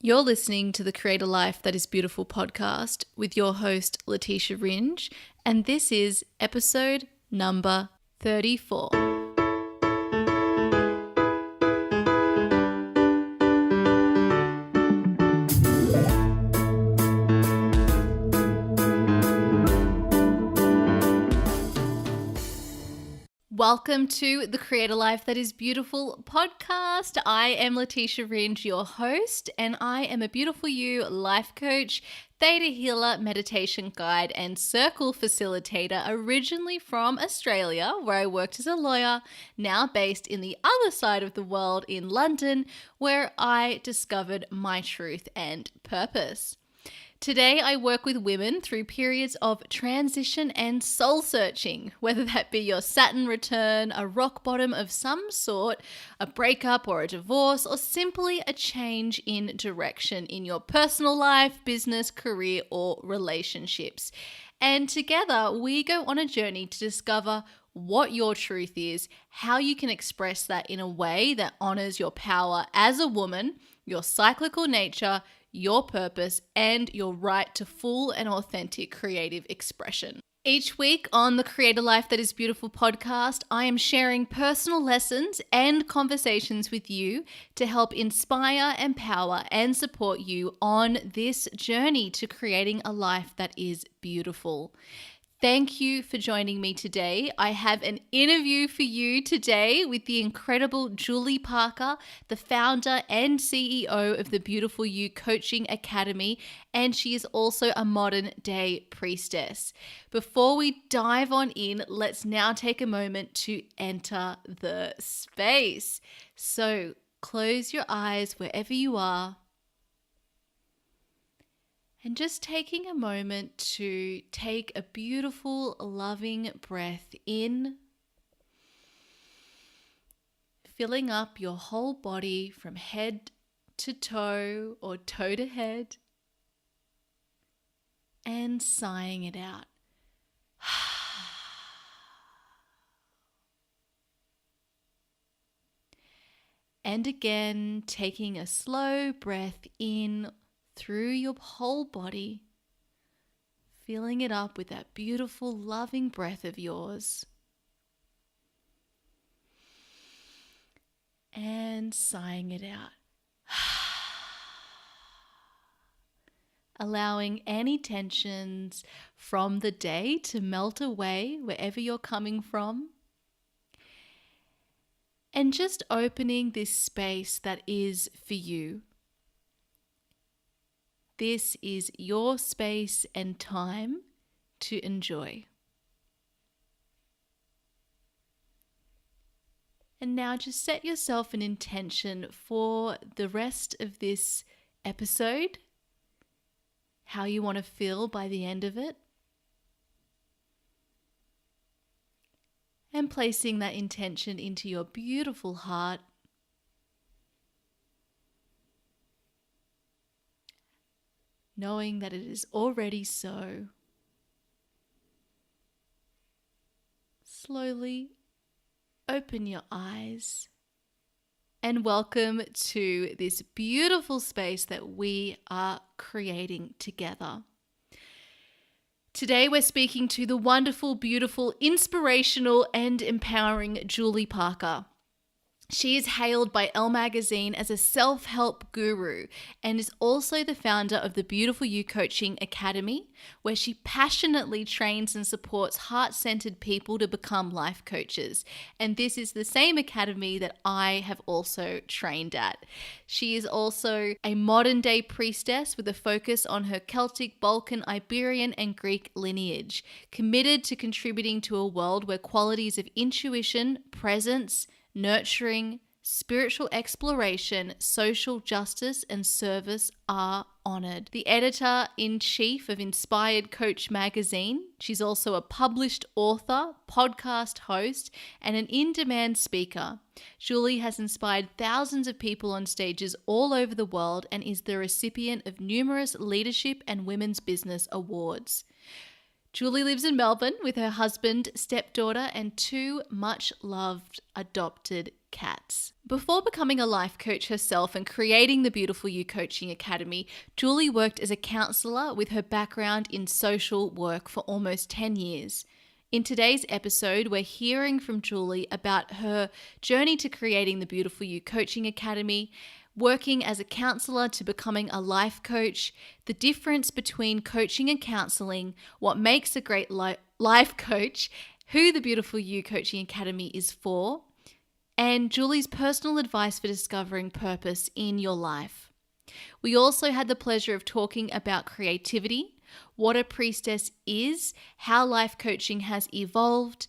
You're listening to the Create a Life That Is Beautiful podcast with your host, Letitia Ringe, and this is episode number 34. Welcome to the Create a Life That Is Beautiful podcast. I am Letitia Ringe, your host, and I am a Beautiful You life coach, theta healer, meditation guide, and circle facilitator, originally from Australia, where I worked as a lawyer, now based in the other side of the world in London, where I discovered my truth and purpose. Today, I work with women through periods of transition and soul searching, whether that be your Saturn return, a rock bottom of some sort, a breakup or a divorce, or simply a change in direction in your personal life, business, career, or relationships. And together, we go on a journey to discover what your truth is, how you can express that in a way that honors your power as a woman, your cyclical nature, your purpose, and your right to full and authentic creative expression. Each week on the Create a Life That Is Beautiful podcast, I am sharing personal lessons and conversations with you to help inspire, empower, and support you on this journey to creating a life that is beautiful. Thank you for joining me today. I have an interview for you today with the incredible Julie Parker, the founder and CEO of the Beautiful You Coaching Academy, and she is also a modern day priestess. Before we dive on in, let's now take a moment to enter the space. So close your eyes wherever you are. And just taking a moment to take a beautiful, loving breath in, filling up your whole body from head to toe or toe to head, and sighing it out. And again, taking a slow breath in through your whole body, filling it up with that beautiful, loving breath of yours. And sighing it out. Allowing any tensions from the day to melt away wherever you're coming from. And just opening this space that is for you. This is your space and time to enjoy. And now just set yourself an intention for the rest of this episode, how you want to feel by the end of it, and placing that intention into your beautiful heart. Knowing that it is already so. Slowly open your eyes and welcome to this beautiful space that we are creating together. Today we're speaking to the wonderful, beautiful, inspirational, and empowering Julie Parker. She is hailed by ELLE Magazine as a self-help guru and is also the founder of the Beautiful You Coaching Academy, where she passionately trains and supports heart-centered people to become life coaches. And this is the same academy that I have also trained at. She is also a modern-day priestess with a focus on her Celtic, Balkan, Iberian, and Greek lineage, committed to contributing to a world where qualities of intuition, presence, nurturing, spiritual exploration, social justice, and service are honored. The editor-in-chief of Inspired Coach Magazine, she's also a published author, podcast host, and an in-demand speaker. Julie has inspired thousands of people on stages all over the world and is the recipient of numerous leadership and women's business awards. Julie lives in Melbourne with her husband, stepdaughter, and 2 much-loved adopted cats. Before becoming a life coach herself and creating the Beautiful You Coaching Academy, Julie worked as a counsellor with her background in social work for almost 10 years. In today's episode, we're hearing from Julie about her journey to creating the Beautiful You Coaching Academy, working as a counsellor to becoming a life coach, the difference between coaching and counselling, what makes a great life coach, who the Beautiful You Coaching Academy is for, and Julie's personal advice for discovering purpose in your life. We also had the pleasure of talking about creativity, what a priestess is, how life coaching has evolved,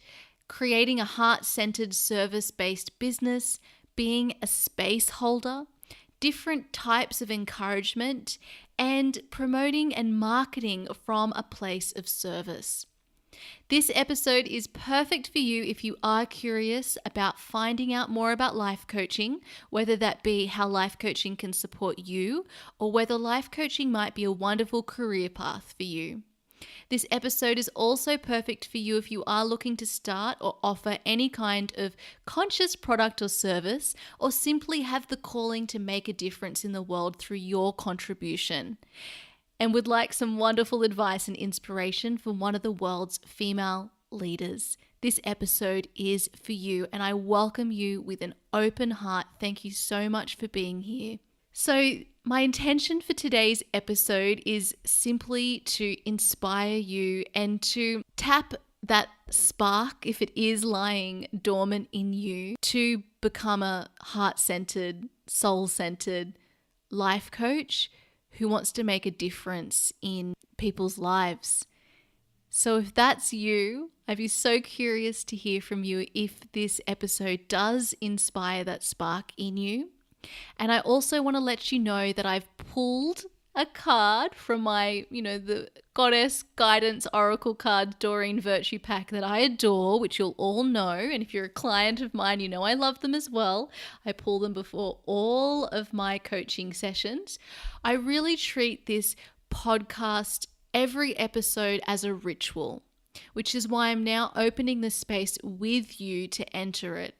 creating a heart-centered service-based business, being a space holder, different types of encouragement, and promoting and marketing from a place of service. This episode is perfect for you if you are curious about finding out more about life coaching, whether that be how life coaching can support you or whether life coaching might be a wonderful career path for you. This episode is also perfect for you if you are looking to start or offer any kind of conscious product or service, or simply have the calling to make a difference in the world through your contribution, and would like some wonderful advice and inspiration from one of the world's female leaders. This episode is for you, and I welcome you with an open heart. Thank you so much for being here. So, my intention for today's episode is simply to inspire you and to tap that spark, if it is lying dormant in you, to become a heart-centered, soul-centered life coach who wants to make a difference in people's lives. So if that's you, I'd be so curious to hear from you if this episode does inspire that spark in you. And I also want to let you know that I've pulled a card from my, the Goddess Guidance Oracle card Doreen Virtue Pack that I adore, which you'll all know. And if you're a client of mine, you know I love them as well. I pull them before all of my coaching sessions. I really treat this podcast, every episode, as a ritual, which is why I'm now opening the space with you to enter it.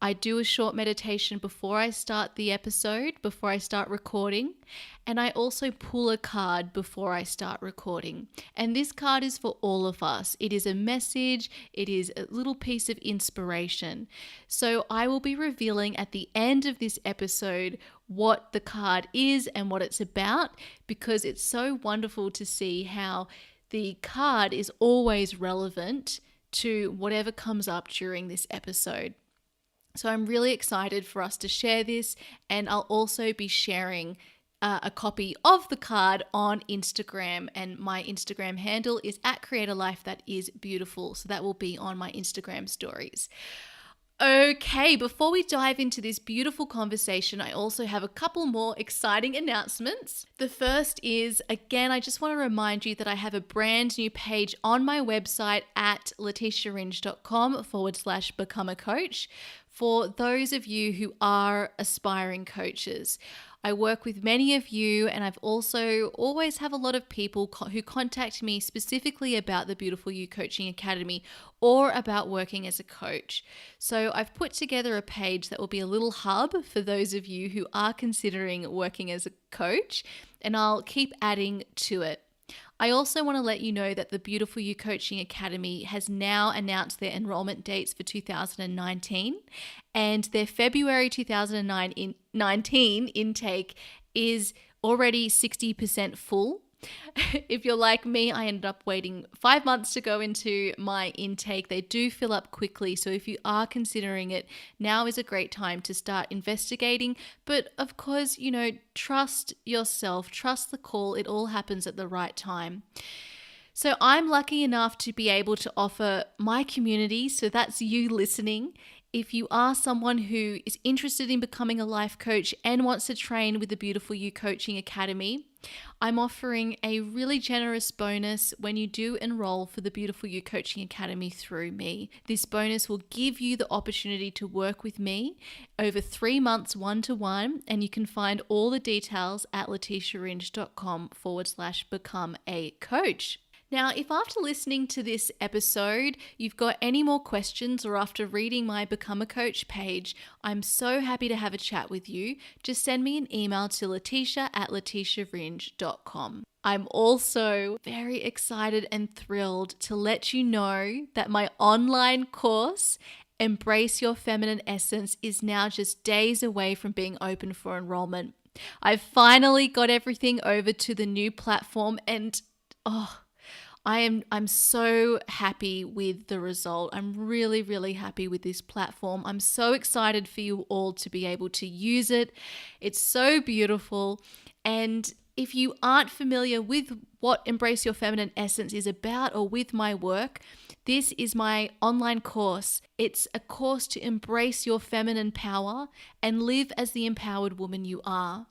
I do a short meditation before I start the episode, before I start recording, and I also pull a card before I start recording. And this card is for all of us. It is a message, it is a little piece of inspiration. So I will be revealing at the end of this episode what the card is and what it's about, because it's so wonderful to see how the card is always relevant to whatever comes up during this episode. So I'm really excited for us to share this, and I'll also be sharing a copy of the card on Instagram, and my Instagram handle is @createalifethatisbeautiful, so that will be on my Instagram stories. Okay, before we dive into this beautiful conversation, I also have a couple more exciting announcements. The first is, again, I just want to remind you that I have a brand new page on my website at letitiaringe.com/become a coach for those of you who are aspiring coaches. I work with many of you, and I've also always have a lot of people who contact me specifically about the Beautiful You Coaching Academy or about working as a coach. So I've put together a page that will be a little hub for those of you who are considering working as a coach, and I'll keep adding to it. I also want to let you know that the Beautiful You Coaching Academy has now announced their enrollment dates for 2019, and their February 2019 intake is already 60% full. If you're like me, I ended up waiting 5 months to go into my intake. They do fill up quickly, so if you are considering it, now is a great time to start investigating. But of course, trust yourself, trust the call. It all happens at the right time. So I'm lucky enough to be able to offer my community, so that's you listening. If you are someone who is interested in becoming a life coach and wants to train with the Beautiful You Coaching Academy, I'm offering a really generous bonus when you do enroll for the Beautiful You Coaching Academy through me. This bonus will give you the opportunity to work with me over 3 months one-to-one, and you can find all the details at letitiaringe.com/become a coach. Now, if after listening to this episode, you've got any more questions or after reading my Become a Coach page, I'm so happy to have a chat with you. Just send me an email to letitia@letitiaringe.com. I'm also very excited and thrilled to let you know that my online course, Embrace Your Feminine Essence, is now just days away from being open for enrollment. I've finally got everything over to the new platform and I'm so happy with the result. I'm really, really happy with this platform. I'm so excited for you all to be able to use it. It's so beautiful. And if you aren't familiar with what Embrace Your Feminine Essence is about or with my work, this is my online course. It's a course to embrace your feminine power and live as the empowered woman you are.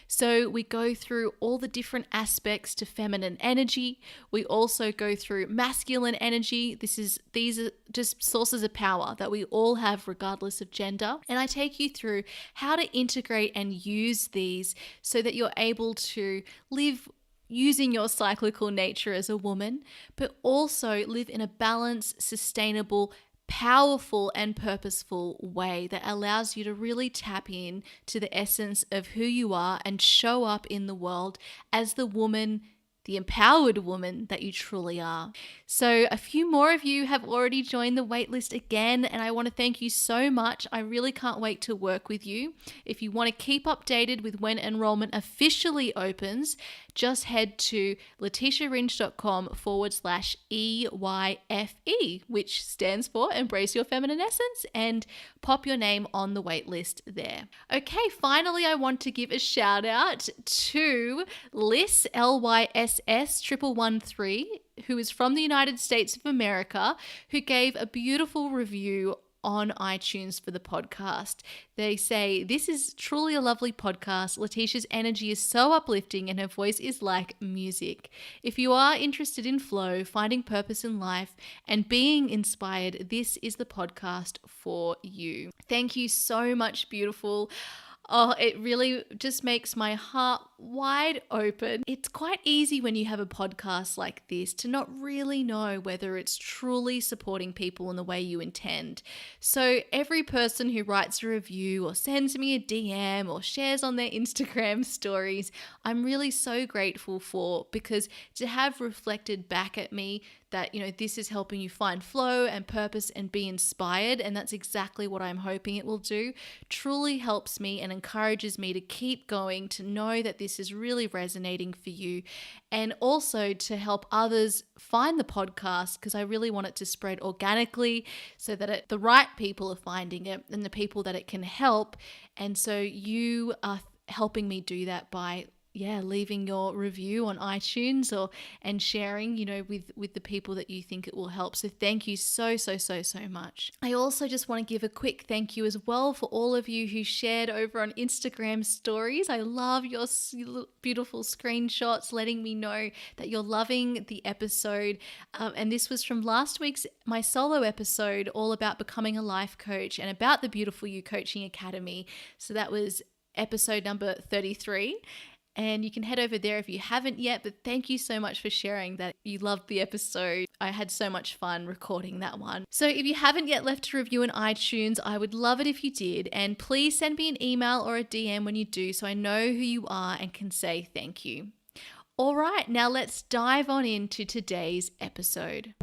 So we go through all the different aspects to feminine energy. We also go through masculine energy. These are just sources of power that we all have regardless of gender. And I take you through how to integrate and use these so that you're able to live using your cyclical nature as a woman, but also live in a balanced, sustainable, powerful and purposeful way that allows you to really tap in to the essence of who you are and show up in the world as the woman, the empowered woman that you truly are. So a few more of you have already joined the waitlist again, and I want to thank you so much. I really can't wait to work with you. If you want to keep updated with when enrollment officially opens, just head to letitiaringe.com/EYFE, which stands for Embrace Your Feminine Essence, and pop your name on the waitlist there. Okay, finally, I want to give a shout out to Liss, LYSS1113, who is from the United States of America, who gave a beautiful review on iTunes for the podcast. They say, "This is truly a lovely podcast. Letitia's energy is so uplifting and her voice is like music. If you are interested in flow, finding purpose in life, and being inspired, this is the podcast for you." Thank you so much, beautiful. Oh, it really just makes my heart wide open. It's quite easy when you have a podcast like this to not really know whether it's truly supporting people in the way you intend. So every person who writes a review or sends me a DM or shares on their Instagram stories, I'm really so grateful for, because to have reflected back at me that, this is helping you find flow and purpose and be inspired, and that's exactly what I'm hoping it will do, truly helps me and encourages me to keep going, to know that this is really resonating for you, and also to help others find the podcast, because I really want it to spread organically so that the right people are finding it and the people that it can help. And so you are helping me do that by leaving your review on iTunes and sharing, with the people that you think it will help. So thank you so much. I also just want to give a quick thank you as well for all of you who shared over on Instagram stories. I love your beautiful screenshots letting me know that you're loving the episode. And this was from last week's, my solo episode, all about becoming a life coach and about the Beautiful You Coaching Academy. So that was episode number 33. And you can head over there if you haven't yet, but thank you so much for sharing that you loved the episode. I had so much fun recording that one. So if you haven't yet left a review on iTunes, I would love it if you did. And please send me an email or a DM when you do, so I know who you are and can say thank you. All right, now let's dive on into today's episode.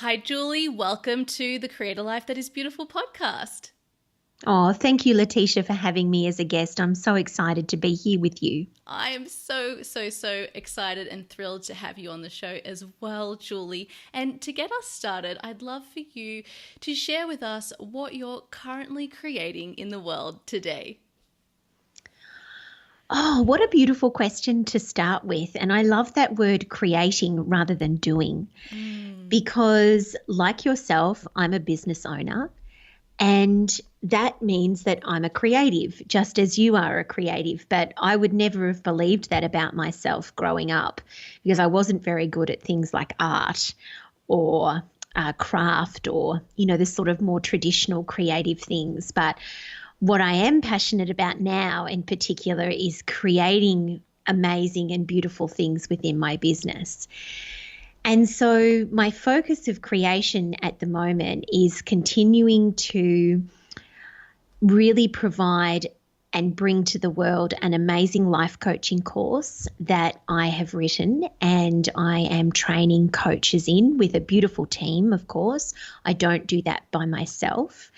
Hi, Julie. Welcome to the Create a Life That Is Beautiful podcast. Oh, thank you, Letitia, for having me as a guest. I'm so excited to be here with you. I am so excited and thrilled to have you on the show as well, Julie. And to get us started, I'd love for you to share with us what you're currently creating in the world today. Oh, what a beautiful question to start with. And I love that word creating rather than doing, because like yourself, I'm a business owner, and that means that I'm a creative, just as you are a creative. But I would never have believed that about myself growing up, because I wasn't very good at things like art or craft or, the sort of more traditional creative things. But What I am passionate about now in particular is creating amazing and beautiful things within my business. And so my focus of creation at the moment is continuing to really provide and bring to the world an amazing life coaching course that I have written, and I am training coaches in with a beautiful team, of course. I don't do that by myself.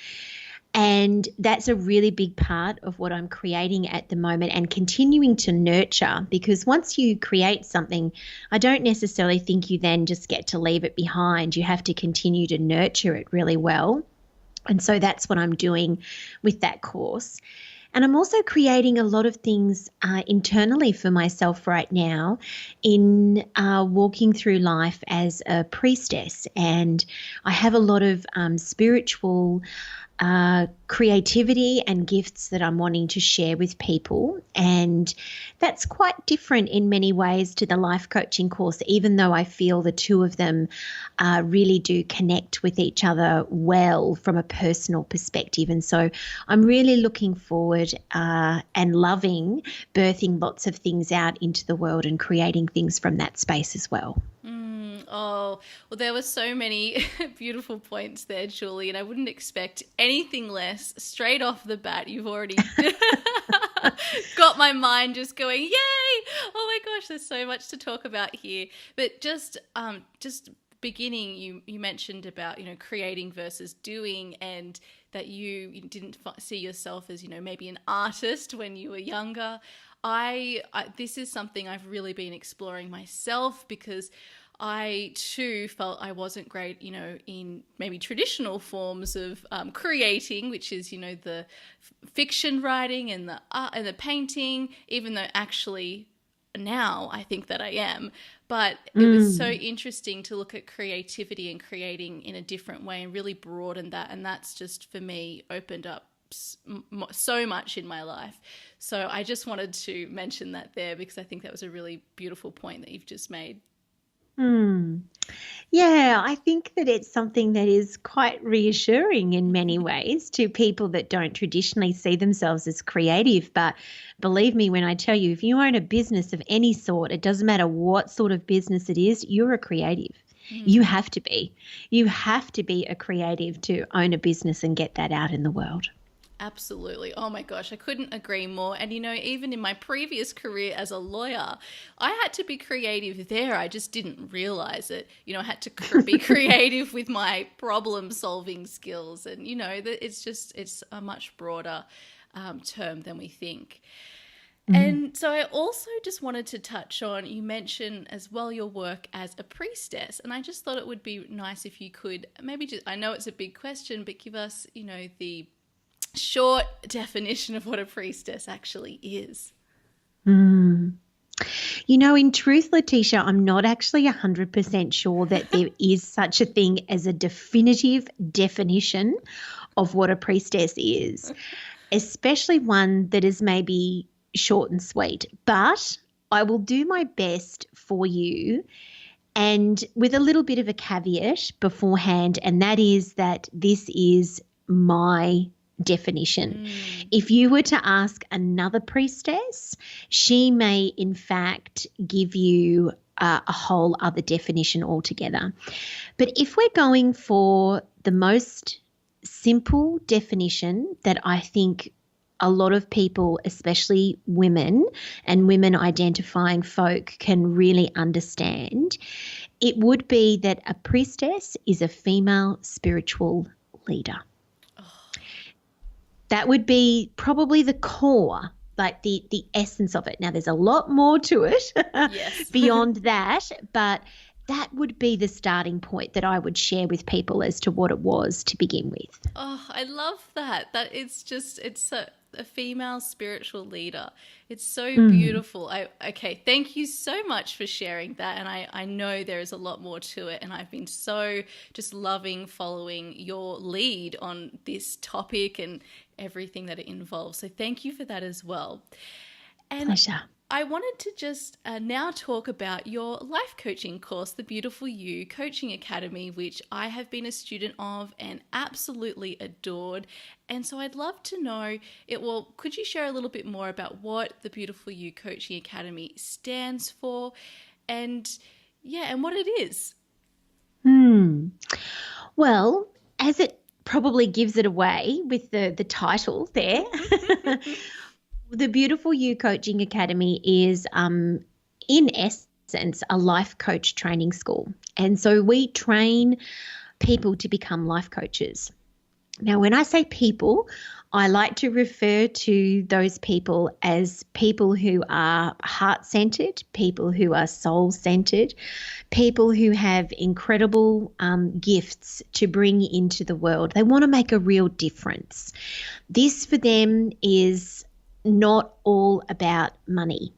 And that's a really big part of what I'm creating at the moment and continuing to nurture, because once you create something, I don't necessarily think you then just get to leave it behind. You have to continue to nurture it really well. And so that's what I'm doing with that course. And I'm also creating a lot of things internally for myself right now in walking through life as a priestess. And I have a lot of spiritual creativity and gifts that I'm wanting to share with people. And that's quite different in many ways to the life coaching course, even though I feel the two of them really do connect with each other well from a personal perspective. And so I'm really looking forward and loving birthing lots of things out into the world and creating things from that space as well. Oh, well, there were so many beautiful points there, Julie, and I wouldn't expect anything less. Straight off the bat, you've already got my mind just going, yay! Oh my gosh, there's so much to talk about here. But just beginning, you mentioned about, creating versus doing, and that you didn't see yourself as, maybe an artist when you were younger. This is something I've really been exploring myself, because I too felt I wasn't great, in maybe traditional forms of creating, which is, the fiction writing and the art and the painting, even though actually now I think that I am. But it was so interesting to look at creativity and creating in a different way and really broaden that. And that's just, for me, opened up so much in my life. So I just wanted to mention that there, because I think that was a really beautiful point that you've just made. Yeah, I think that it's something that is quite reassuring in many ways to people that don't traditionally see themselves as creative. But believe me when I tell you, if you own a business of any sort, it doesn't matter what sort of business it is, you're a creative. You have to be. You have to be a creative to own a business and get that out in the world. Absolutely. Oh my gosh, I couldn't agree more. And, even in my previous career as a lawyer, I had to be creative there. I just didn't realize it. I had to be creative with my problem solving skills. And, it's a much broader term than we think. And so I also just wanted to touch on, you mentioned as well your work as a priestess. And I just thought it would be nice if you could maybe I know it's a big question, but give us, the short definition of what a priestess actually is. In truth, Letitia, I'm not actually 100% sure that there is such a thing as a definitive definition of what a priestess is, especially one that is maybe short and sweet. But I will do my best for you, and with a little bit of a caveat beforehand, and that is that this is my definition. If you were to ask another priestess, she may in fact give you a whole other definition altogether. But if we're going for the most simple definition that I think a lot of people, especially women and women identifying folk, can really understand, it would be that a priestess is a female spiritual leader. That would be probably the core, like the essence of it. Now, there's a lot more to it Yes. beyond that, but that would be the starting point that I would share with people as to what it was to begin with. Oh, I love that. It's a female spiritual leader. It's so beautiful. Okay, thank you so much for sharing that. And I know there is a lot more to it. And I've been so just loving following your lead on this topic and everything that it involves. So thank you for that as well. And Pleasure. I wanted to just now talk about your life coaching course, the Beautiful You Coaching Academy, which I have been a student of and absolutely adored. And so I'd love to know, could you share a little bit more about what the Beautiful You Coaching Academy stands for and what it is? Well, as it probably gives it away with the title there, the Beautiful You Coaching Academy is, in essence, a life coach training school. And so we train people to become life coaches. Now, when I say people, I like to refer to those people as people who are heart-centered, people who are soul-centered, people who have incredible gifts to bring into the world. They want to make a real difference. This for them is not all about money.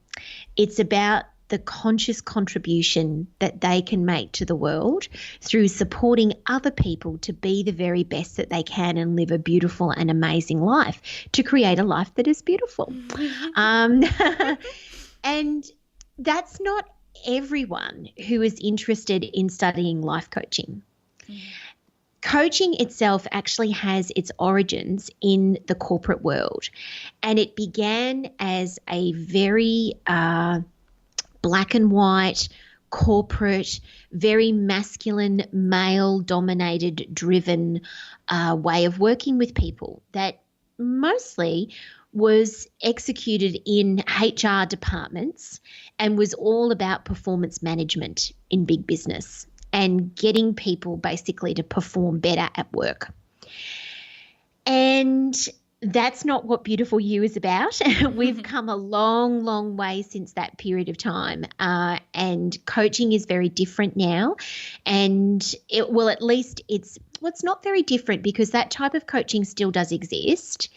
It's about the conscious contribution that they can make to the world through supporting other people to be the very best that they can and live a beautiful and amazing life, to create a life that is beautiful. And that's not everyone who is interested in studying life coaching. Coaching itself actually has its origins in the corporate world, and it began as a very black and white, corporate, very masculine, male-dominated, driven way of working with people that mostly was executed in HR departments and was all about performance management in big business and getting people basically to perform better at work. And that's not what Beautiful You is about. We've come a long, long way since that period of time. And coaching is very different now. And it's not very different because that type of coaching still does exist.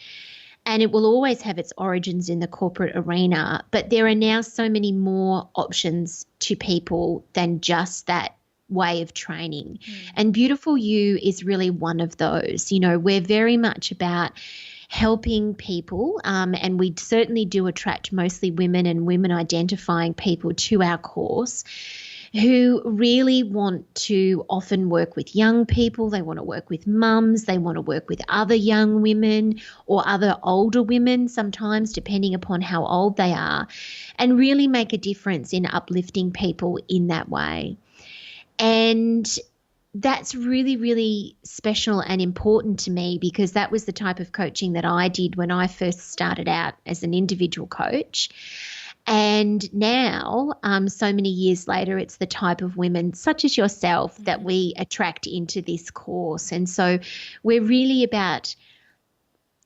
And it will always have its origins in the corporate arena. But there are now so many more options to people than just that way of training. And Beautiful You is really one of those. You know, we're very much about helping people, and we certainly do attract mostly women and women identifying people to our course who really want to often work with young people. They want to work with mums. They want to work with other young women or other older women sometimes, depending upon how old they are, and really make a difference in uplifting people in that way. And that's really, really special and important to me because that was the type of coaching that I did when I first started out as an individual coach. And now, so many years later, it's the type of women such as yourself that we attract into this course. And so we're really about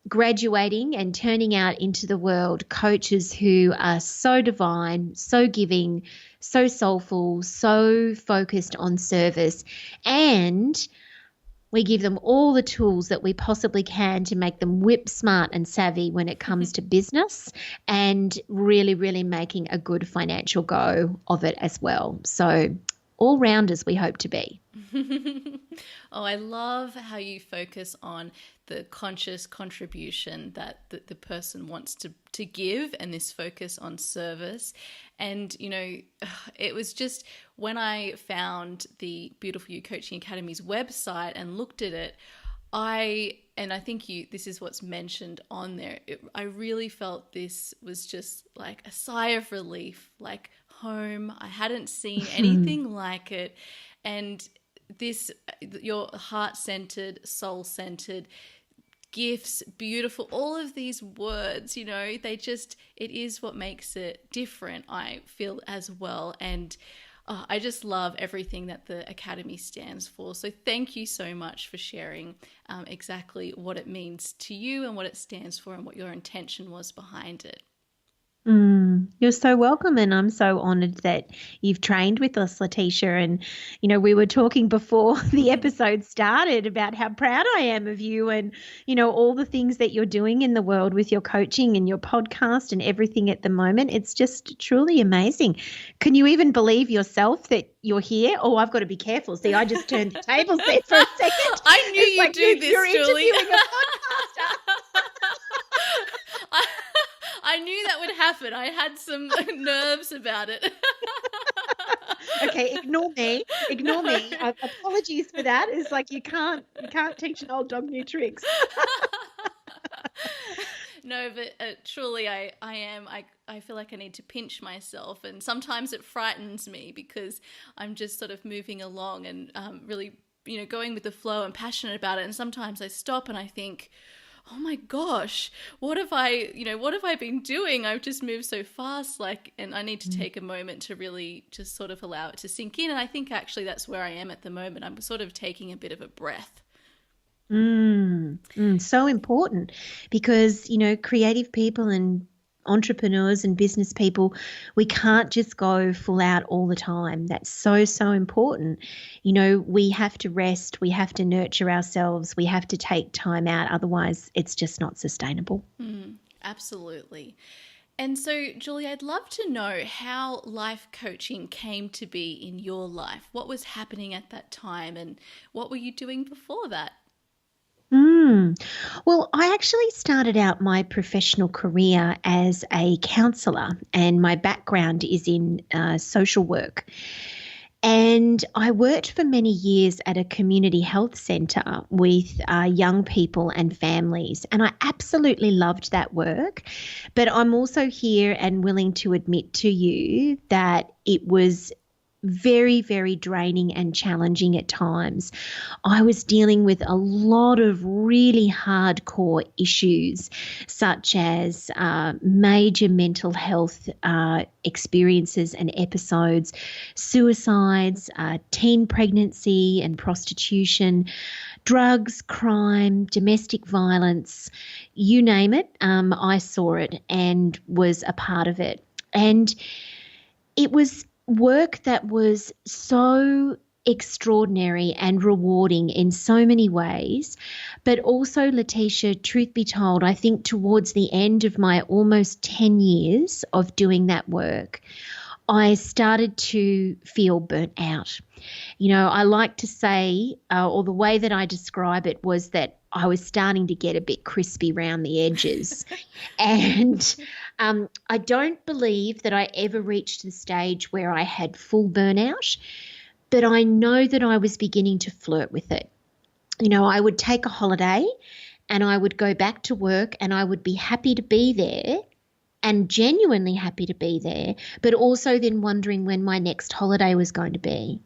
graduating and turning out into the world coaches who are so divine, so giving, so soulful, so focused on service, and we give them all the tools that we possibly can to make them whip smart and savvy when it comes to business and really, really making a good financial go of it as well. So all rounders we hope to be. Oh, I love how you focus on the conscious contribution that the person wants to give and this focus on service. And, you know, it was just when I found the Beautiful You Coaching Academy's website and looked at it, I think this is what's mentioned on there. I really felt this was just like a sigh of relief, like home. I hadn't seen anything like it. And this, your heart-centered, soul-centered, gifts, beautiful, all of these words, you know, it is what makes it different, I feel, as well. And I just love everything that the Academy stands for. So thank you so much for sharing exactly what it means to you and what it stands for and what your intention was behind it. You're so welcome, and I'm so honoured that you've trained with us, Letitia. And, you know, we were talking before the episode started about how proud I am of you and, you know, all the things that you're doing in the world with your coaching and your podcast and everything at the moment. It's just truly amazing. Can you even believe yourself that you're here? Oh, I've got to be careful. See, I just turned the tables there for a second. I knew you'd do this, you're Julie. Interviewing a podcaster. I knew that would happen. happen. I had some nerves about it. Okay, ignore me. Ignore me. Apologies for that. It's like you can't teach an old dog new tricks. No, but truly I am. I feel like I need to pinch myself, and sometimes it frightens me because I'm just sort of moving along and really, going with the flow and passionate about it. And sometimes I stop and I think, oh my gosh, what have I been doing? I've just moved so fast, and I need to take a moment to really just sort of allow it to sink in. And I think actually that's where I am at the moment. I'm sort of taking a bit of a breath. So important because, creative people and entrepreneurs and business people, we can't just go full out all the time. That's so, so important. We have to rest, we have to nurture ourselves, we have to take time out. Otherwise, it's just not sustainable. Absolutely. And so, Julie, I'd love to know how life coaching came to be in your life. What was happening at that time and what were you doing before that? Well, I actually started out my professional career as a counsellor, and my background is in social work. And I worked for many years at a community health centre with young people and families, and I absolutely loved that work. But I'm also here and willing to admit to you that it was very, very draining and challenging at times. I was dealing with a lot of really hardcore issues, such as major mental health experiences and episodes, suicides, teen pregnancy and prostitution, drugs, crime, domestic violence, you name it. I saw it and was a part of it. And it was work that was so extraordinary and rewarding in so many ways. But also, Letitia, truth be told, I think towards the end of my almost 10 years of doing that work, I started to feel burnt out. I like to say, or the way that I describe it was that I was starting to get a bit crispy around the edges. And I don't believe that I ever reached the stage where I had full burnout, but I know that I was beginning to flirt with it. I would take a holiday and I would go back to work and I would be happy to be there and genuinely happy to be there, but also then wondering when my next holiday was going to be.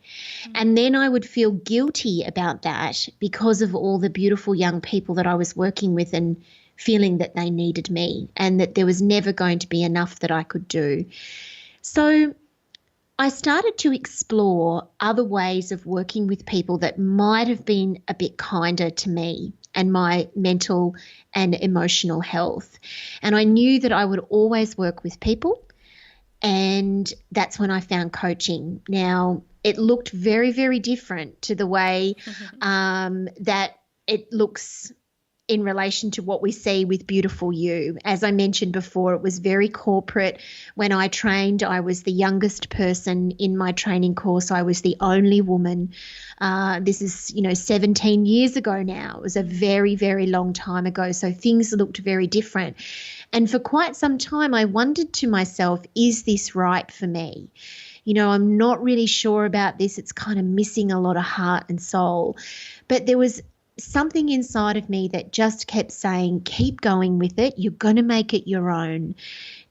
And then I would feel guilty about that because of all the beautiful young people that I was working with and feeling that they needed me and that there was never going to be enough that I could do. So I started to explore other ways of working with people that might have been a bit kinder to me and my mental and emotional health. And I knew that I would always work with people, and that's when I found coaching. Now, it looked very, very different to the way that it looks in relation to what we see with Beautiful You. As I mentioned before, it was very corporate. When I trained, I was the youngest person in my training course. I was the only woman. This is, 17 years ago now. It was a very, very long time ago. So things looked very different. And for quite some time, I wondered to myself, is this right for me? I'm not really sure about this. It's kind of missing a lot of heart and soul. But there was something inside of me that just kept saying, keep going with it. You're going to make it your own.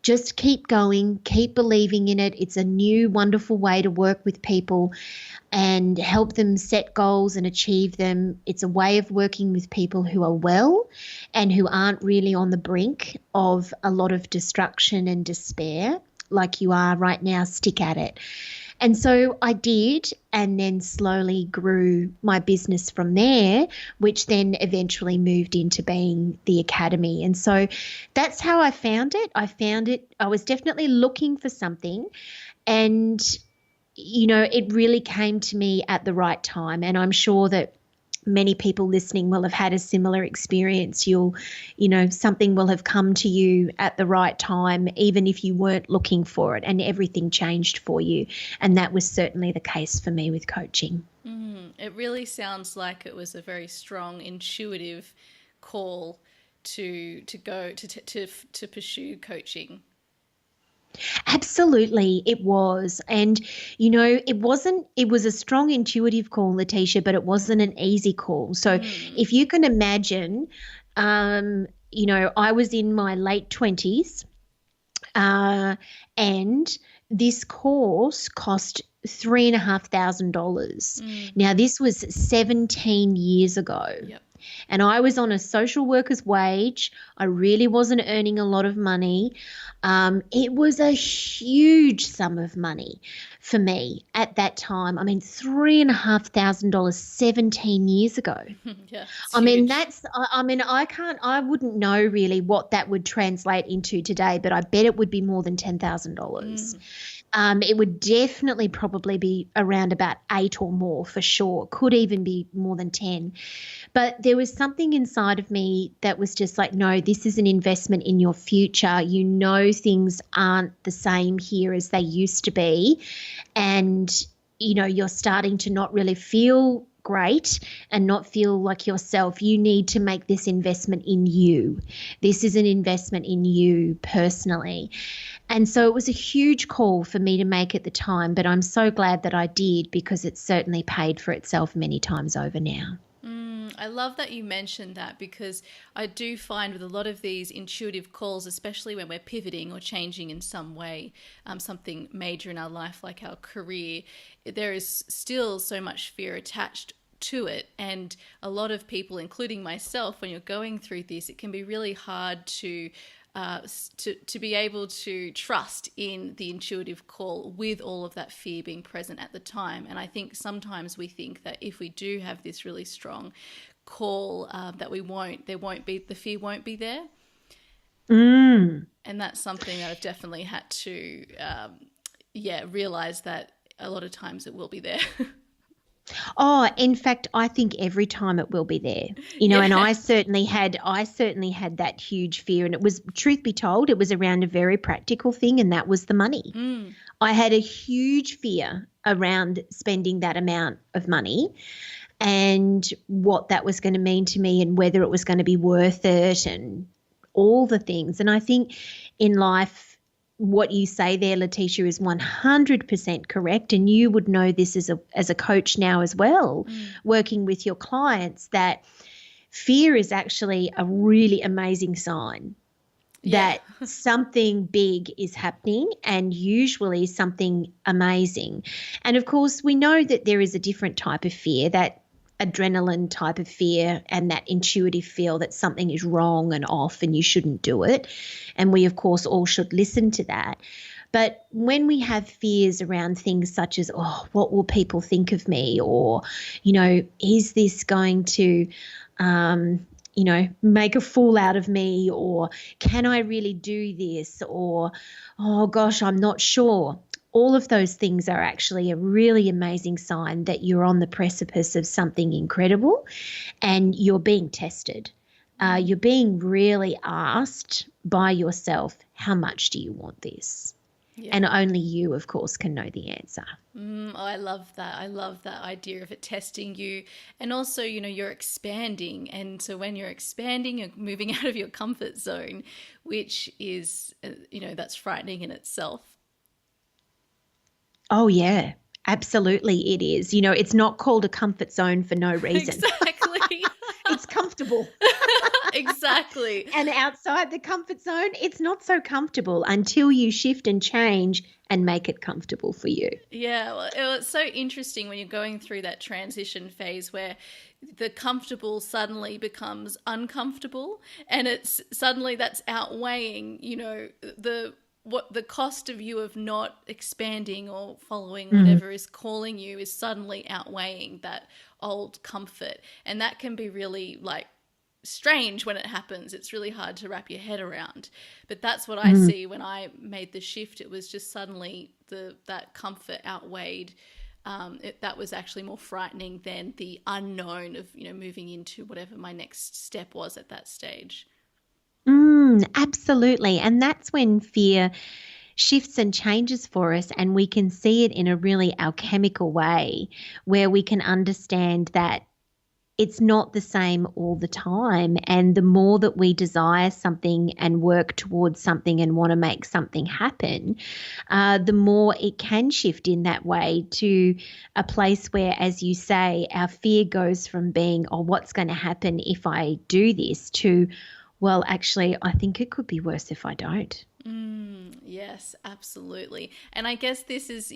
Just keep going, keep believing in it. It's a new, wonderful way to work with people and help them set goals and achieve them. It's a way of working with people who are well and who aren't really on the brink of a lot of destruction and despair like you are right now. Stick at it. And so I did, and then slowly grew my business from there, which then eventually moved into being the academy. And so that's how I found it. I was definitely looking for something, and, it really came to me at the right time. And I'm sure that many people listening will have had a similar experience. Something will have come to you at the right time, even if you weren't looking for it, and everything changed for you. And that was certainly the case for me with coaching. It really sounds like it was a very strong, intuitive call to go to pursue coaching. Absolutely, it was. And, it was a strong intuitive call, Letitia, but it wasn't an easy call. So if you can imagine, I was in my late 20s, and this course cost $3,500. Now, this was 17 years ago. Yep. And I was on a social worker's wage. I really wasn't earning a lot of money. It was a huge sum of money for me at that time. I mean, $3,500 17 years ago. Yeah, I mean, huge. I wouldn't know really what that would translate into today, but I bet it would be more than $10,000. It would definitely probably be around about 8 or more for sure. Could even be more than 10. But there was something inside of me that was just like, no, this is an investment in your future. Things aren't the same here as they used to be. And, you're starting to not really feel great and not feel like yourself. You need to make this investment in you. This is an investment in you personally. And so it was a huge call for me to make at the time, but I'm so glad that I did, because it's certainly paid for itself many times over now. I love that you mentioned that, because I do find with a lot of these intuitive calls, especially when we're pivoting or changing in some way, something major in our life like our career, there is still so much fear attached to it. And a lot of people, including myself, when you're going through this, it can be really hard to be able to trust in the intuitive call with all of that fear being present at the time. And I think sometimes we think that if we do have this really strong call, that the fear won't be there. And that's something that I've definitely had to, realize that a lot of times it will be there. Oh, in fact, I think every time it will be there, and I certainly had that huge fear. And it was, truth be told, it was around a very practical thing, and that was the money. I had a huge fear around spending that amount of money and what that was going to mean to me and whether it was going to be worth it and all the things. And I think in life, what you say there, Letitia, is 100% correct. And you would know this as a coach now as well, working with your clients, that fear is actually a really amazing sign that something big is happening, and usually something amazing. And of course, we know that there is a different type of fear, that adrenaline type of fear, and that intuitive feel that something is wrong and off and you shouldn't do it. And we, of course, all should listen to that. But when we have fears around things such as, oh, what will people think of me? Or, is this going to, make a fool out of me? Or can I really do this? Or, oh gosh, I'm not sure. All of those things are actually a really amazing sign that you're on the precipice of something incredible and you're being tested. You're being really asked by yourself, how much do you want this? Yeah. And only you, of course, can know the answer. I love that. I love that idea of it testing you. And also, you're expanding. And so when you're expanding, you're moving out of your comfort zone, which is, that's frightening in itself. Oh, yeah, absolutely it is. It's not called a comfort zone for no reason. Exactly. It's comfortable. Exactly. And outside the comfort zone, it's not so comfortable until you shift and change and make it comfortable for you. Yeah, well, it's so interesting when you're going through that transition phase where the comfortable suddenly becomes uncomfortable, and it's suddenly that's outweighing, the cost of you of not expanding or following whatever is calling you is suddenly outweighing that old comfort. And that can be really strange when it happens. It's really hard to wrap your head around. But that's what I see when I made the shift. It was just suddenly that comfort outweighed. That was actually more frightening than the unknown of, moving into whatever my next step was at that stage. Absolutely. And that's when fear shifts and changes for us, and we can see it in a really alchemical way where we can understand that it's not the same all the time. And the more that we desire something and work towards something and want to make something happen, the more it can shift in that way to a place where, as you say, our fear goes from being, oh, what's going to happen if I do this, to, well, actually, I think it could be worse if I don't. Yes, absolutely. And I guess this is,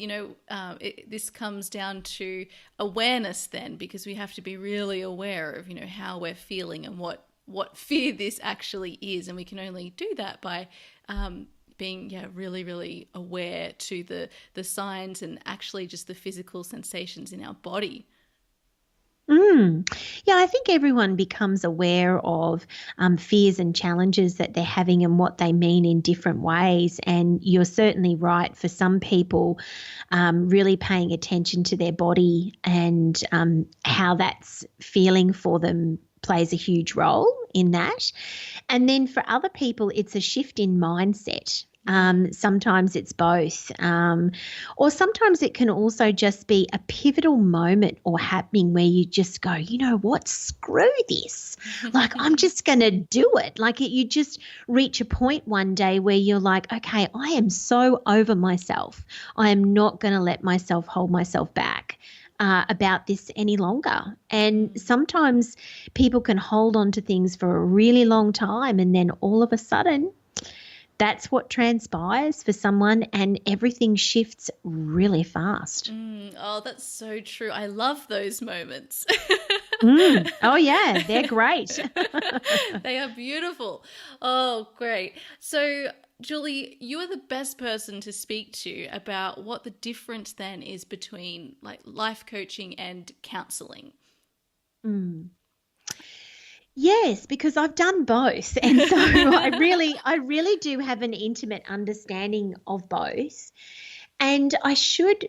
this comes down to awareness then, because we have to be really aware of, how we're feeling and what fear this actually is. And we can only do that by being really, really aware to the signs and actually just the physical sensations in our body. Yeah, I think everyone becomes aware of fears and challenges that they're having and what they mean in different ways. And you're certainly right. For some people, really paying attention to their body and how that's feeling for them plays a huge role in that. And then for other people, it's a shift in mindset. Sometimes it's both, or sometimes it can also just be a pivotal moment or happening where you just go, you know what, screw this. Like, I'm just going to do it. Like, you just reach a point one day where you're like, okay, I am so over myself. I am not going to let myself hold myself back about this any longer. And sometimes people can hold on to things for a really long time, and then all of a sudden, that's what transpires for someone, and everything shifts really fast. Oh, that's so true. I love those moments. Oh, yeah, they're great. They are beautiful. Oh, great. So, Julie, you are the best person to speak to about what the difference then is between like life coaching and counselling. Yes, because I've done both. And so I really do have an intimate understanding of both. And I should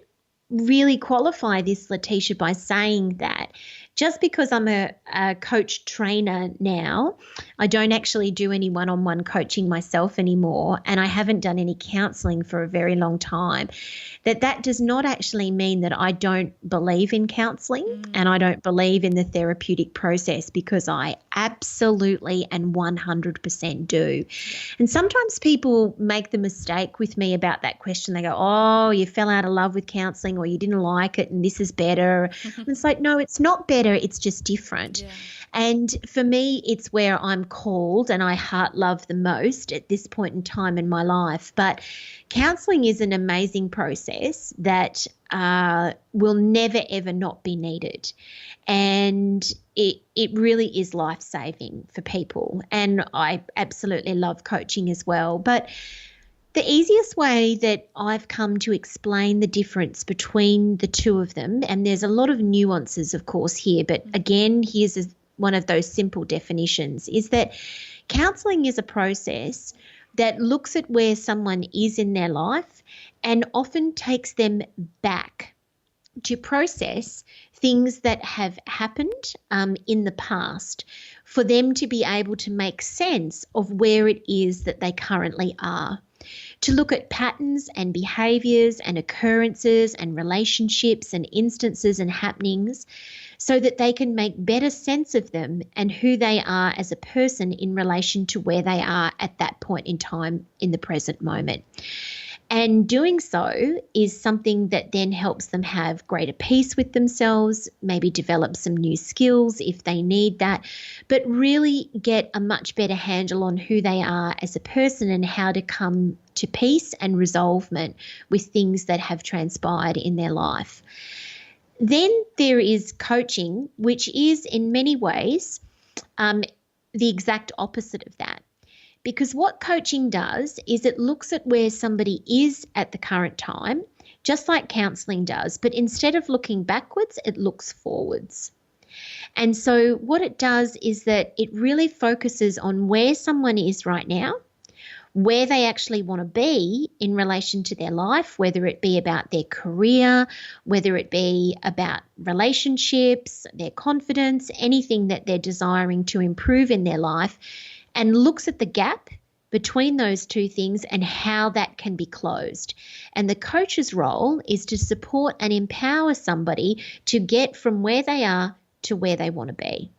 really qualify this, Letitia, by saying that just because I'm a coach trainer now, I don't actually do any one-on-one coaching myself anymore, and I haven't done any counselling for a very long time, that does not actually mean that I don't believe in counselling and I don't believe in the therapeutic process, because I absolutely and 100% do. And sometimes people make the mistake with me about that question. They go, oh, you fell out of love with counselling, or you didn't like it and this is better. And it's like, no, it's not better. It's just different. Yeah. And for me, it's where I'm called and I heart love the most at this point in time in my life. But counselling is an amazing process that will never, ever not be needed. And it really is life-saving for people. And I absolutely love coaching as well. But the easiest way that I've come to explain the difference between the two of them, and there's a lot of nuances, of course, here, but again, here's one of those simple definitions, is that counselling is a process that looks at where someone is in their life and often takes them back to process things that have happened in the past, for them to be able to make sense of where it is that they currently are. To look at patterns and behaviours and occurrences and relationships and instances and happenings, so that they can make better sense of them and who they are as a person in relation to where they are at that point in time in the present moment. And doing so is something that then helps them have greater peace with themselves, maybe develop some new skills if they need that, but really get a much better handle on who they are as a person and how to come to peace and resolvement with things that have transpired in their life. Then there is coaching, which is in many ways the exact opposite of that. Because what coaching does is it looks at where somebody is at the current time, just like counselling does, but instead of looking backwards, it looks forwards. And so what it does is that it really focuses on where someone is right now, where they actually want to be in relation to their life, whether it be about their career, whether it be about relationships, their confidence, anything that they're desiring to improve in their life, and looks at the gap between those two things and how that can be closed. And the coach's role is to support and empower somebody to get from where they are to where they want to be.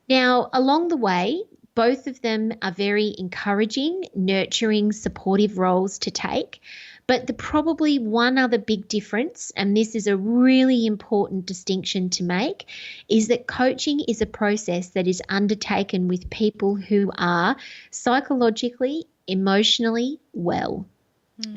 Now, along the way, both of them are very encouraging, nurturing, supportive roles to take. But the probably one other big difference, and this is a really important distinction to make, is that coaching is a process that is undertaken with people who are psychologically, emotionally well.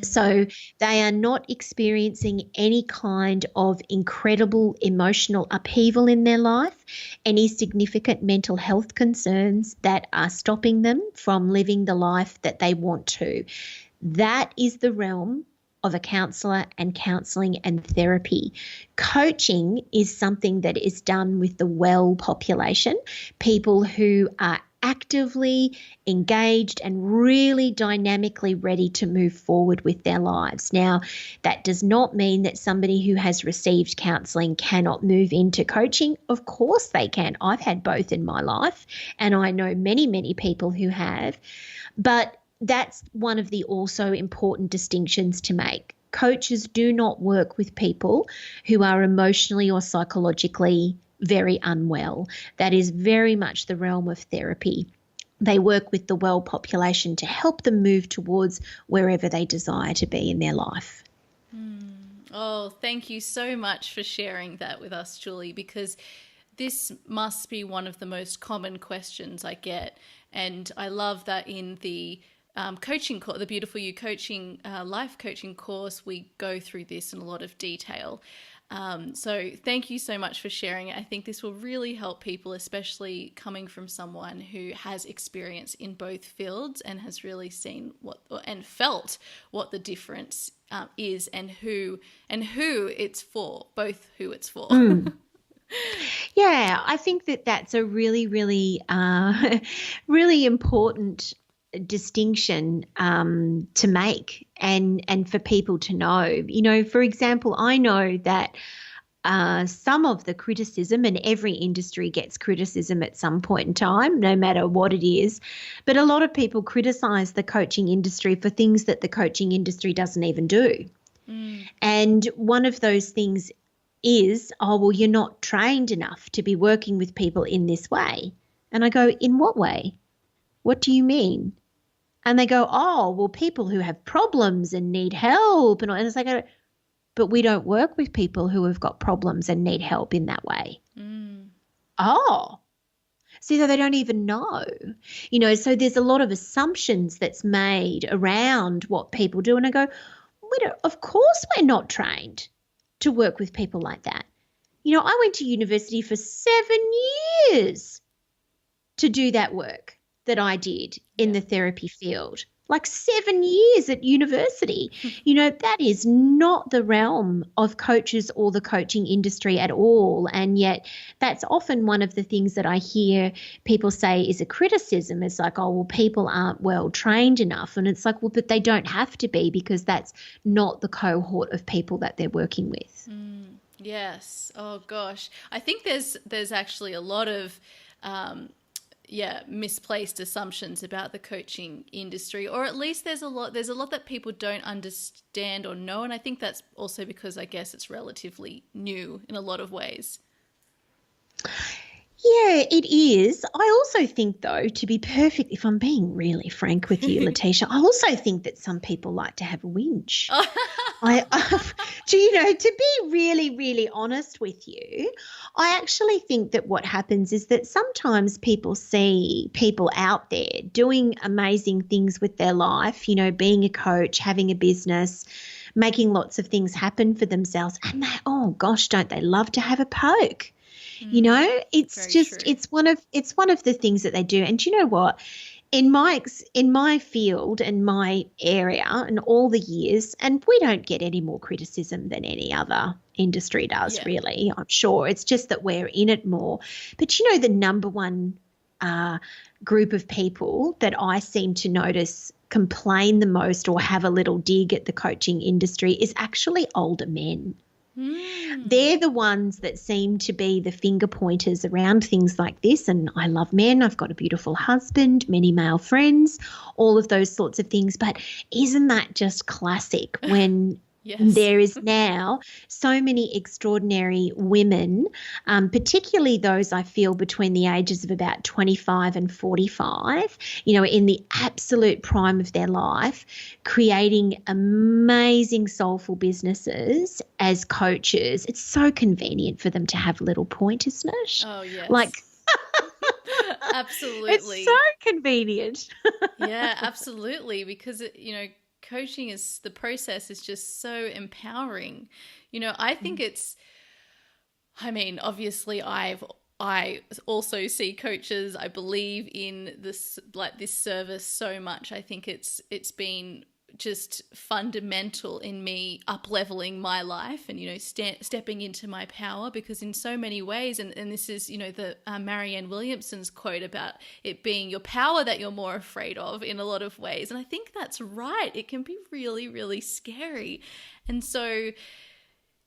So they are not experiencing any kind of incredible emotional upheaval in their life, any significant mental health concerns that are stopping them from living the life that they want to. That is the realm of a counsellor and counselling and therapy. Coaching is something that is done with the well population, people who are actively engaged and really dynamically ready to move forward with their lives. Now, that does not mean that somebody who has received counselling cannot move into coaching. Of course they can. I've had both in my life, and I know many, many people who have. But that's one of the also important distinctions to make. Coaches do not work with people who are emotionally or psychologically very unwell. That is very much the realm of therapy. They work with the well population to help them move towards wherever they desire to be in their life. Oh, thank you so much for sharing that with us, Julie, because this must be one of the most common questions I get. And I love that in the coaching course, the Beautiful You coaching, life coaching course, we go through this in a lot of detail. So thank you so much for sharing it. I think this will really help people, especially coming from someone who has experience in both fields and has really seen and felt what the difference is and who it's for, both who it's for. Yeah, I think that that's a really, really, really important distinction to make and for people to know. You know, for example, I know that some of the criticism, and every industry gets criticism at some point in time, no matter what it is, but a lot of people criticize the coaching industry for things that the coaching industry doesn't even do. And one of those things is, oh, well, you're not trained enough to be working with people in this way. And I go, in what way? What do you mean? And they go, oh, well, people who have problems and need help. And it's like, but we don't work with people who have got problems and need help in that way. Oh, see, so they don't even know, you know, so there's a lot of assumptions that's made around what people do. And I go, of course we're not trained to work with people like that. You know, I went to university for 7 years to do that work that I did in the therapy field, like 7 years at university. You know, that is not the realm of coaches or the coaching industry at all. And yet that's often one of the things that I hear people say is a criticism. It's like, oh, well, people aren't well trained enough. And it's like, well, but they don't have to be, because that's not the cohort of people that they're working with. Yes. Oh, gosh. I think there's actually a lot of misplaced assumptions about the coaching industry, or at least there's a lot that people don't understand or know. And I think that's also because I guess it's relatively new in a lot of ways. Yeah, it is. I also think, though, to be perfect, if I'm being really frank with you, Letitia, I also think that some people like to have a whinge. To be really, really honest with you, I actually think that what happens is that sometimes people see people out there doing amazing things with their life, you know, being a coach, having a business, making lots of things happen for themselves, and they, oh gosh, don't they love to have a poke? You know, it's just, it's one of the things that they do. And you know what? In my field and my area and all the years, and we don't get any more criticism than any other industry does, really, I'm sure. It's just that we're in it more. But you know, the number one group of people that I seem to notice complain the most or have a little dig at the coaching industry is actually older men. They're the ones that seem to be the finger pointers around things like this. And I love men. I've got a beautiful husband, many male friends, all of those sorts of things. But isn't that just classic when Yes. There is now so many extraordinary women, particularly those I feel between the ages of about 25 and 45, in the absolute prime of their life, creating amazing soulful businesses as coaches. It's so convenient for them to have little point, isn't it? Oh, yes. Like, Absolutely. it's so convenient. Yeah, absolutely. Because, coaching the process is just so empowering. I think obviously I also see coaches. I believe in this service so much. I think it's been just fundamental in me up-leveling my life and, stepping into my power, because in so many ways, and this is, the Marianne Williamson's quote about it being your power that you're more afraid of in a lot of ways. And I think that's right. It can be really, really scary. And so,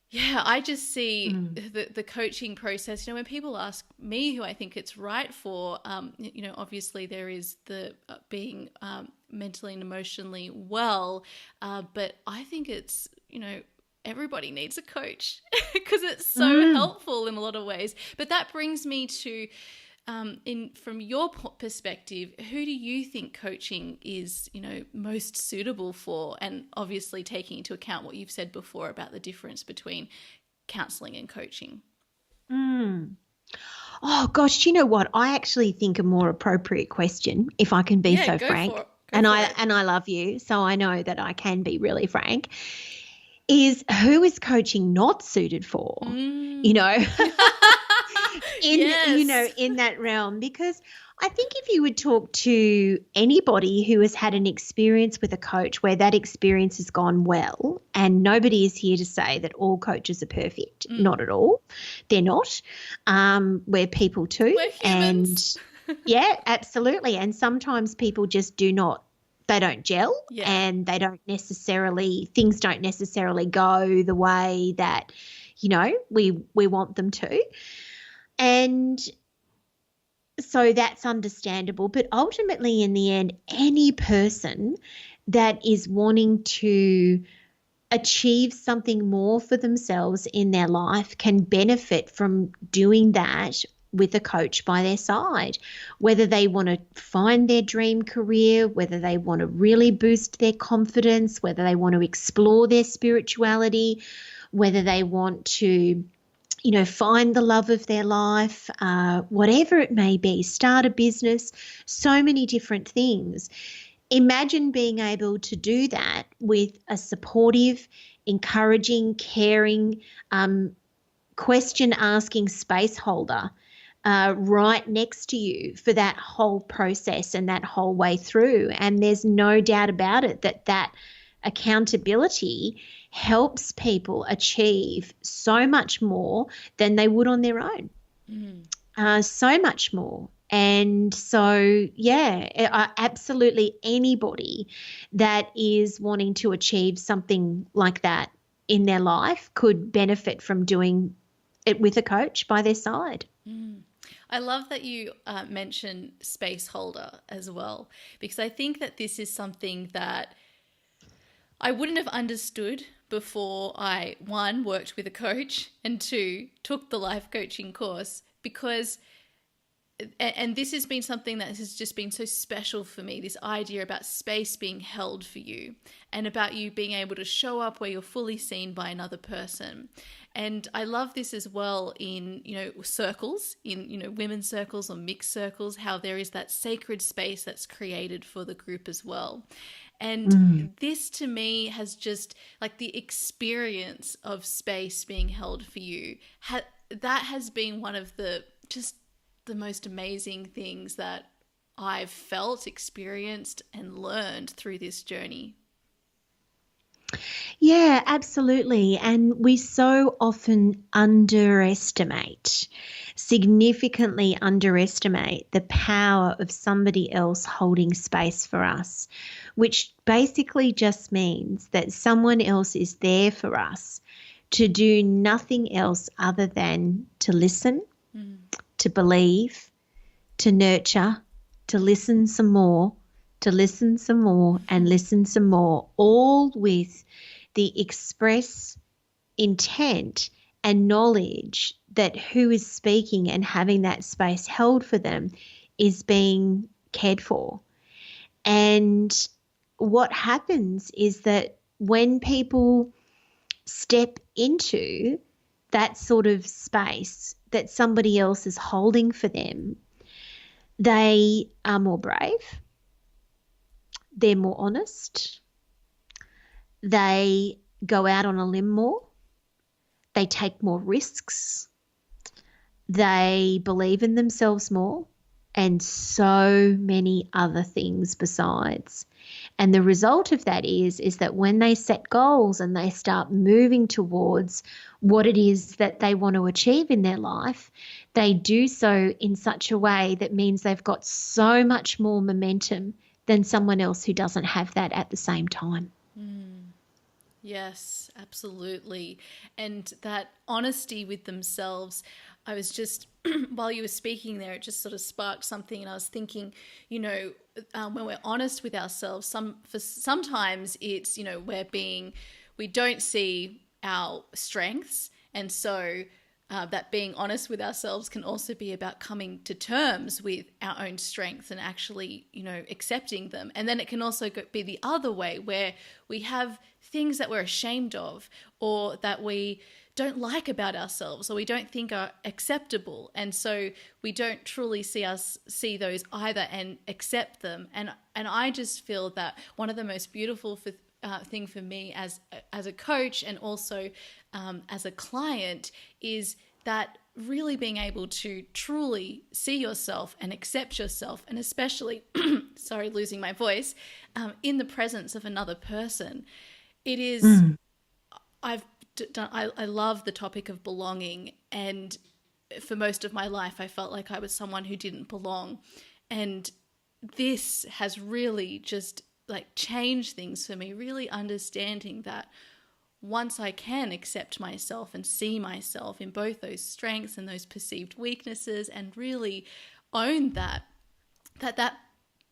yeah, I just see the coaching process, when people ask me who I think it's right for, obviously there is the being mentally and emotionally well, but I think it's, everybody needs a coach because it's so helpful in a lot of ways. But that brings me to, from your perspective, who do you think coaching is, most suitable for? And obviously taking into account what you've said before about the difference between counselling and coaching. Oh gosh, do you know what? I actually think a more appropriate question, if I can be so frank, and I love you, so I know that I can be really frank, is who is coaching not suited for? In that realm, because I think if you would talk to anybody who has had an experience with a coach where that experience has gone well, and nobody is here to say that all coaches are perfect, not at all. They're not. We're people too. We're humans. And yeah, absolutely. And sometimes people just they don't gel, and things don't necessarily go the way that, we want them to. And so that's understandable. But ultimately, in the end, any person that is wanting to achieve something more for themselves in their life can benefit from doing that with a coach by their side, whether they want to find their dream career, whether they want to really boost their confidence, whether they want to explore their spirituality, whether they want to find the love of their life, whatever it may be, start a business, so many different things. Imagine being able to do that with a supportive, encouraging, caring, question-asking space holder right next to you for that whole process and that whole way through. And there's no doubt about it that accountability helps people achieve so much more than they would on their own. So much more. And so, absolutely anybody that is wanting to achieve something like that in their life could benefit from doing it with a coach by their side. I love that you mentioned space holder as well, because I think that this is something that I wouldn't have understood before I, 1, worked with a coach, and 2, took the life coaching course, because, and this has been something that has just been so special for me, this idea about space being held for you and about you being able to show up where you're fully seen by another person. And I love this as well in, circles, in, women's circles or mixed circles, how there is that sacred space that's created for the group as well. And this to me has just, like, the experience of space being held for you, that has been one of the most amazing things that I've felt, experienced, and learned through this journey. Yeah, absolutely. And we so often significantly underestimate the power of somebody else holding space for us, which basically just means that someone else is there for us to do nothing else other than to listen, to believe, to nurture, to listen some more, and listen some more, all with the express intent and knowledge that who is speaking and having that space held for them is being cared for. And what happens is that when people step into that sort of space that somebody else is holding for them, they are more brave, they're more honest, they go out on a limb more, they take more risks, they believe in themselves more, and so many other things besides. And the result of that is that when they set goals and they start moving towards what it is that they want to achieve in their life, they do so in such a way that means they've got so much more momentum than someone else who doesn't have that at the same time. Yes, absolutely. And that honesty with themselves, I was just, while you were speaking there, it just sort of sparked something. And I was thinking, when we're honest with ourselves, sometimes it's, we don't see our strengths. And so that being honest with ourselves can also be about coming to terms with our own strengths and actually, accepting them. And then it can also be the other way, where we have things that we're ashamed of or that we don't like about ourselves or we don't think are acceptable. And so we don't truly see those either and accept them. And I just feel that one of the most beautiful thing for me as a coach and also as a client is that really being able to truly see yourself and accept yourself, and especially, sorry, losing my voice, in the presence of another person. It is, I love the topic of belonging, and for most of my life, I felt like I was someone who didn't belong. And this has really just changed things for me, really understanding that once I can accept myself and see myself in both those strengths and those perceived weaknesses and really own that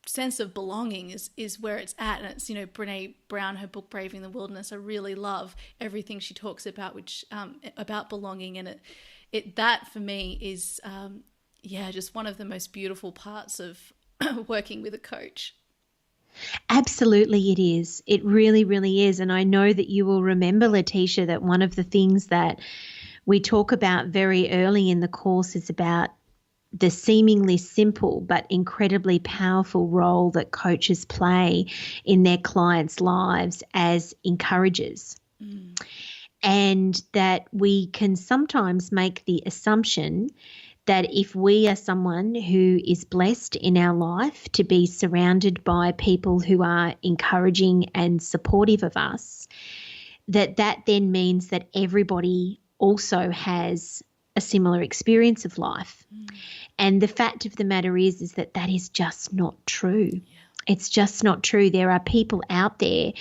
sense of belonging is where it's at. And it's, Brene Brown, her book Braving the Wilderness, I really love everything she talks about, which about belonging. And it that for me is just one of the most beautiful parts of working with a coach. Absolutely it is. It really, really is. And I know that you will remember, Letitia, that one of the things that we talk about very early in the course is about the seemingly simple but incredibly powerful role that coaches play in their clients' lives as encouragers. And that we can sometimes make the assumption that if we are someone who is blessed in our life to be surrounded by people who are encouraging and supportive of us, that then means that everybody also has a similar experience of life. And the fact of the matter is that is just not true. Yeah. It's just not true. There are people out there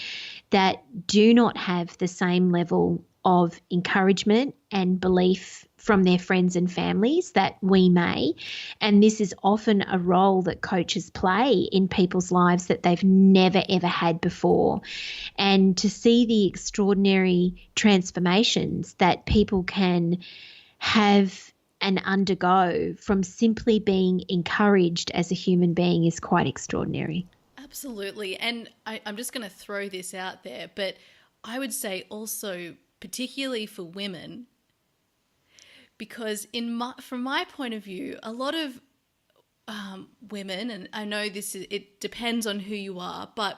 that do not have the same level of encouragement and belief from their friends and families that we may. And this is often a role that coaches play in people's lives that they've never, ever had before. And to see the extraordinary transformations that people can have and undergo from simply being encouraged as a human being is quite extraordinary. Absolutely. And I'm just going to throw this out there, but I would say also particularly for women, because from my point of view, a lot of women, and I know it depends on who you are, but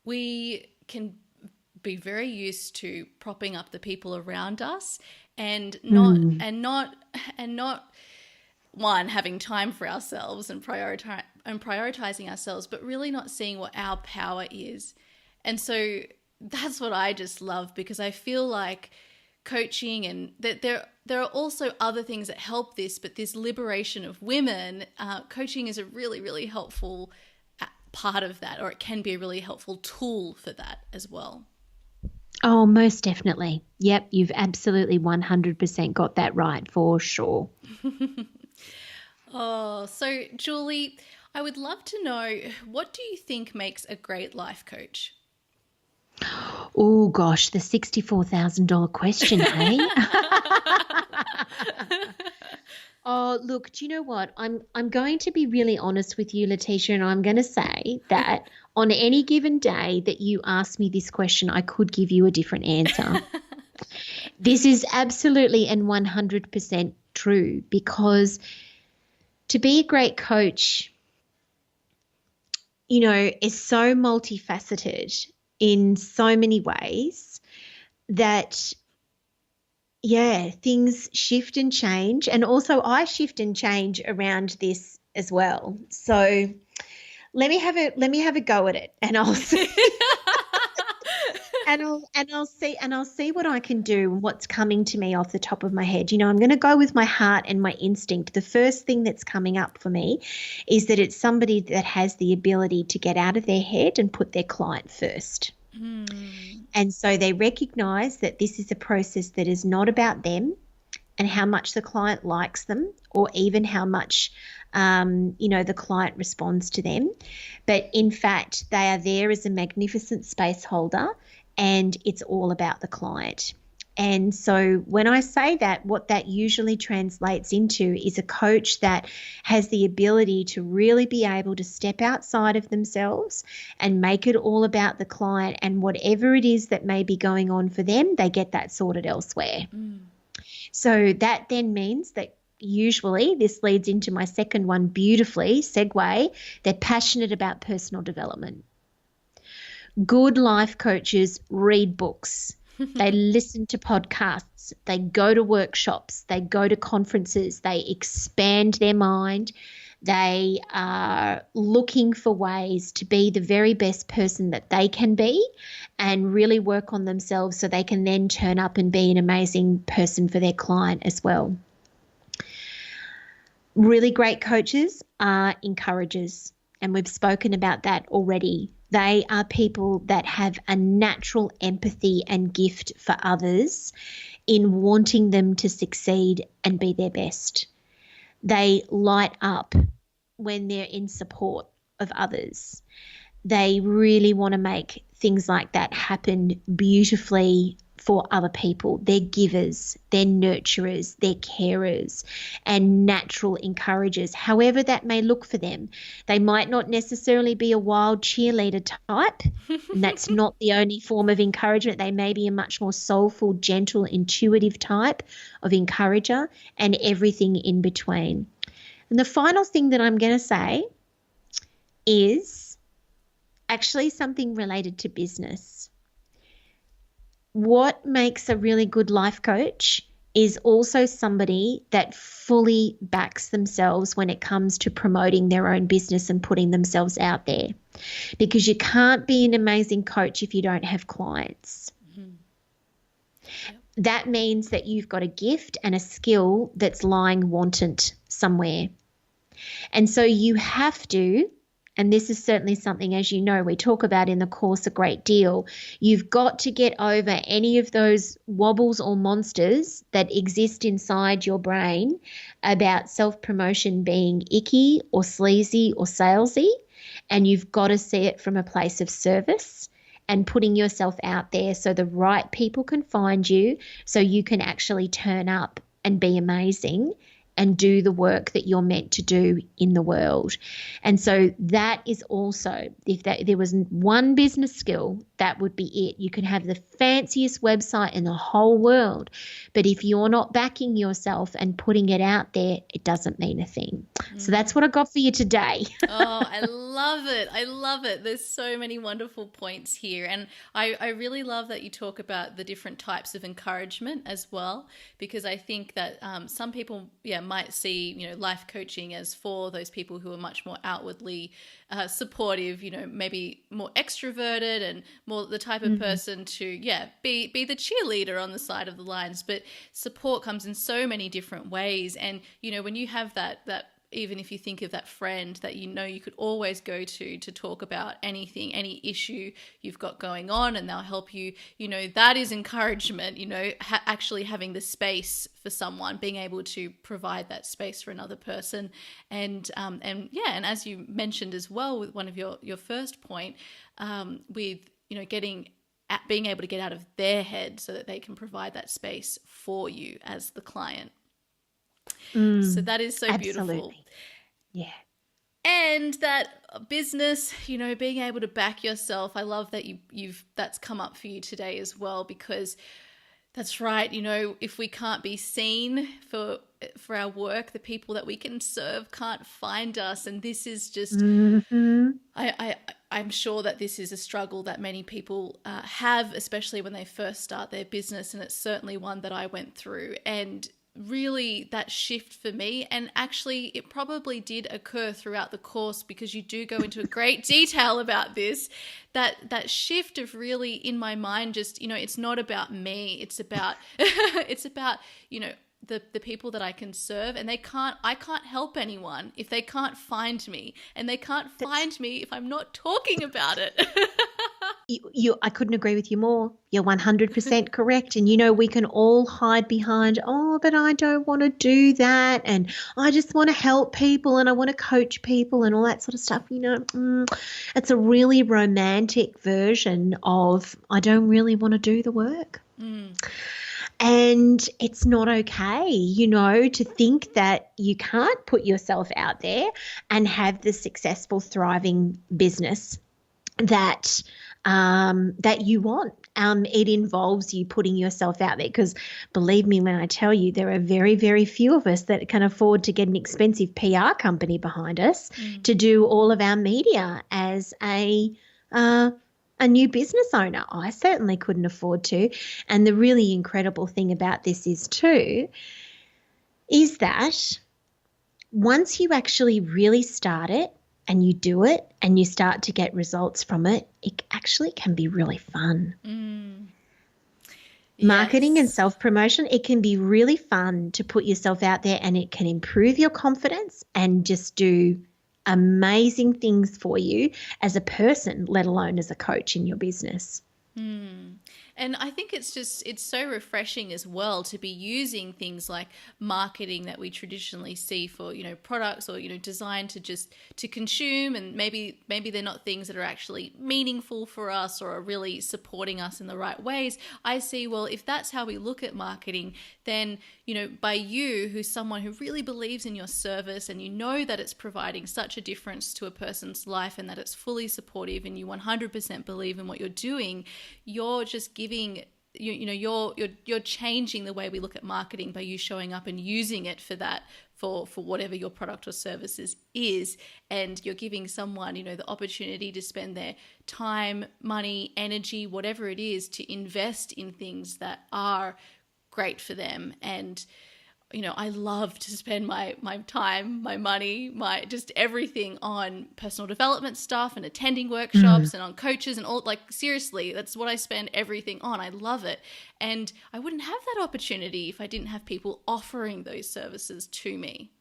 we can be very used to propping up the people around us and not one, having time for ourselves and prioritizing ourselves, but really not seeing what our power is. And so that's what I just love, because I feel like coaching and that there are also other things that help this, but this liberation of women, coaching is a really, really helpful part of that, or it can be a really helpful tool for that as well. Oh, most definitely. Yep, you've absolutely 100% got that right for sure. Oh, so Julie, I would love to know, what do you think makes a great life coach? Oh gosh, the $64,000 question, hey? Oh, look, do you know what? I'm going to be really honest with you, Letitia, and I'm going to say that on any given day that you ask me this question, I could give you a different answer. This is absolutely and 100% true, because to be a great coach, is so multifaceted in so many ways that, yeah, things shift and change. And also I shift and change around this as well. So let me have a go at it, and I'll see. I'll see what I can do and what's coming to me off the top of my head. I'm going to go with my heart and my instinct. The first thing that's coming up for me is that it's somebody that has the ability to get out of their head and put their client first. And so they recognize that this is a process that is not about them and how much the client likes them, or even how much the client responds to them. But in fact, they are there as a magnificent space holder, and it's all about the client. And so when I say that, what that usually translates into is a coach that has the ability to really be able to step outside of themselves and make it all about the client, and whatever it is that may be going on for them, they get that sorted elsewhere. So that then means that usually this leads into my second one beautifully, segue. They're passionate about personal development. Good life coaches read books. They listen to podcasts. They go to workshops. They go to conferences. They expand their mind. They are looking for ways to be the very best person that they can be, and really work on themselves so they can then turn up and be an amazing person for their client as well. Really great coaches are encouragers, and we've spoken about that already. They are people that have a natural empathy and gift for others in wanting them to succeed and be their best. They light up when they're in support of others. They really want to make things like that happen beautifully for other people. They're givers, they're nurturers, they're carers, and natural encouragers, however that may look for them. They might not necessarily be a wild cheerleader type, and that's not the only form of encouragement. They may be a much more soulful, gentle, intuitive type of encourager, and everything in between. And the final thing that I'm going to say is actually something related to business. What makes a really good life coach is also somebody that fully backs themselves when it comes to promoting their own business and putting themselves out there, because you can't be an amazing coach if you don't have clients. That means that you've got a gift and a skill that's lying wanton somewhere. And so you have to, and this is certainly something, as you know, we talk about in the course a great deal, you've got to get over any of those wobbles or monsters that exist inside your brain about self-promotion being icky or sleazy or salesy, and you've got to see it from a place of service and putting yourself out there so the right people can find you, so you can actually turn up and be amazing and do the work that you're meant to do in the world. And so that is also, if there was one business skill, that would be it. You can have the fanciest website in the whole world, but if you're not backing yourself and putting it out there, it doesn't mean a thing. So that's what I got for you today. Oh, I love it. I love it. There's so many wonderful points here. And I really love that you talk about the different types of encouragement as well, because I think that some people, might see, life coaching as for those people who are much more outwardly supportive, maybe more extroverted and more the type of person to, be the cheerleader on the side of the lines. But support comes in so many different ways. And, when you have that even if you think of that friend that you could always go to talk about anything, any issue you've got going on, and they'll help you, that is encouragement, actually having the space for someone, being able to provide that space for another person. And as you mentioned as well with one of your first point, with, getting being able to get out of their head so that they can provide that space for you as the client. So that is so beautiful. Absolutely. Yeah. And that business, being able to back yourself. I love that that's come up for you today as well, because that's right. If we can't be seen for our work, the people that we can serve can't find us. And this is just, I'm sure that this is a struggle that many people have, especially when they first start their business. And it's certainly one that I went through. And really that shift for me, and actually it probably did occur throughout the course, because you do go into great detail about this, that shift of really in my mind, just, it's not about me, it's about it's about, the people that I can serve, and I can't help anyone if they can't find me, and they can't find me if I'm not talking about it. I couldn't agree with you more. You're 100% correct. And, we can all hide behind, but I don't want to do that. And I just want to help people and I want to coach people and all that sort of stuff. It's a really romantic version of I don't really want to do the work. And it's not okay, to think that you can't put yourself out there and have the successful, thriving business that you want. It involves you putting yourself out there, because believe me when I tell you, there are very, very few of us that can afford to get an expensive PR company behind us to do all of our media as a new business owner. I certainly couldn't afford to. And the really incredible thing about this is that once you actually really start it, and you do it and you start to get results from it, it actually can be really fun. Marketing and self-promotion, it can be really fun to put yourself out there, and it can improve your confidence and just do amazing things for you as a person, let alone as a coach in your business. And I think it's so refreshing as well to be using things like marketing that we traditionally see for, products or, designed to consume, and maybe they're not things that are actually meaningful for us or are really supporting us in the right ways. I see, well, if that's how we look at marketing, then, by you, who's someone who really believes in your service, and that it's providing such a difference to a person's life and that it's fully supportive, and you 100% believe in what you're doing, you're just giving, you're changing the way we look at marketing by you showing up and using it for that, for whatever your product or services is. And you're giving someone, the opportunity to spend their time, money, energy, whatever it is, to invest in things that are great for them. And I love to spend my time, my money, my just everything on personal development stuff and attending workshops and on coaches and all. Like, seriously, that's what I spend everything on. I love it. And I wouldn't have that opportunity if I didn't have people offering those services to me.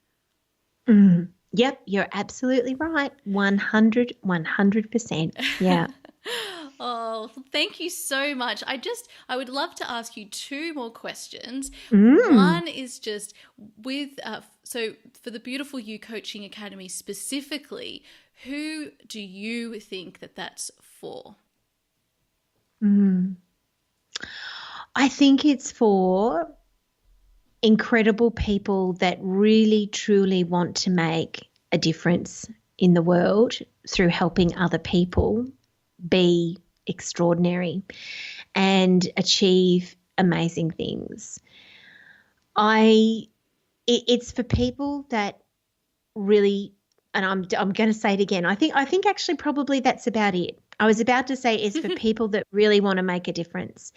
Yep, you're absolutely right. 100%. Yeah. Oh, thank you so much. I would love to ask you two more questions. One is just so for the Beautiful You Coaching Academy specifically, who do you think that's for? I think it's for incredible people that really, truly want to make a difference in the world through helping other people be extraordinary and achieve amazing things. It's for people that really, and I'm going to say it again. I think actually probably that's about it. I was about to say it's for people that really want to make a difference.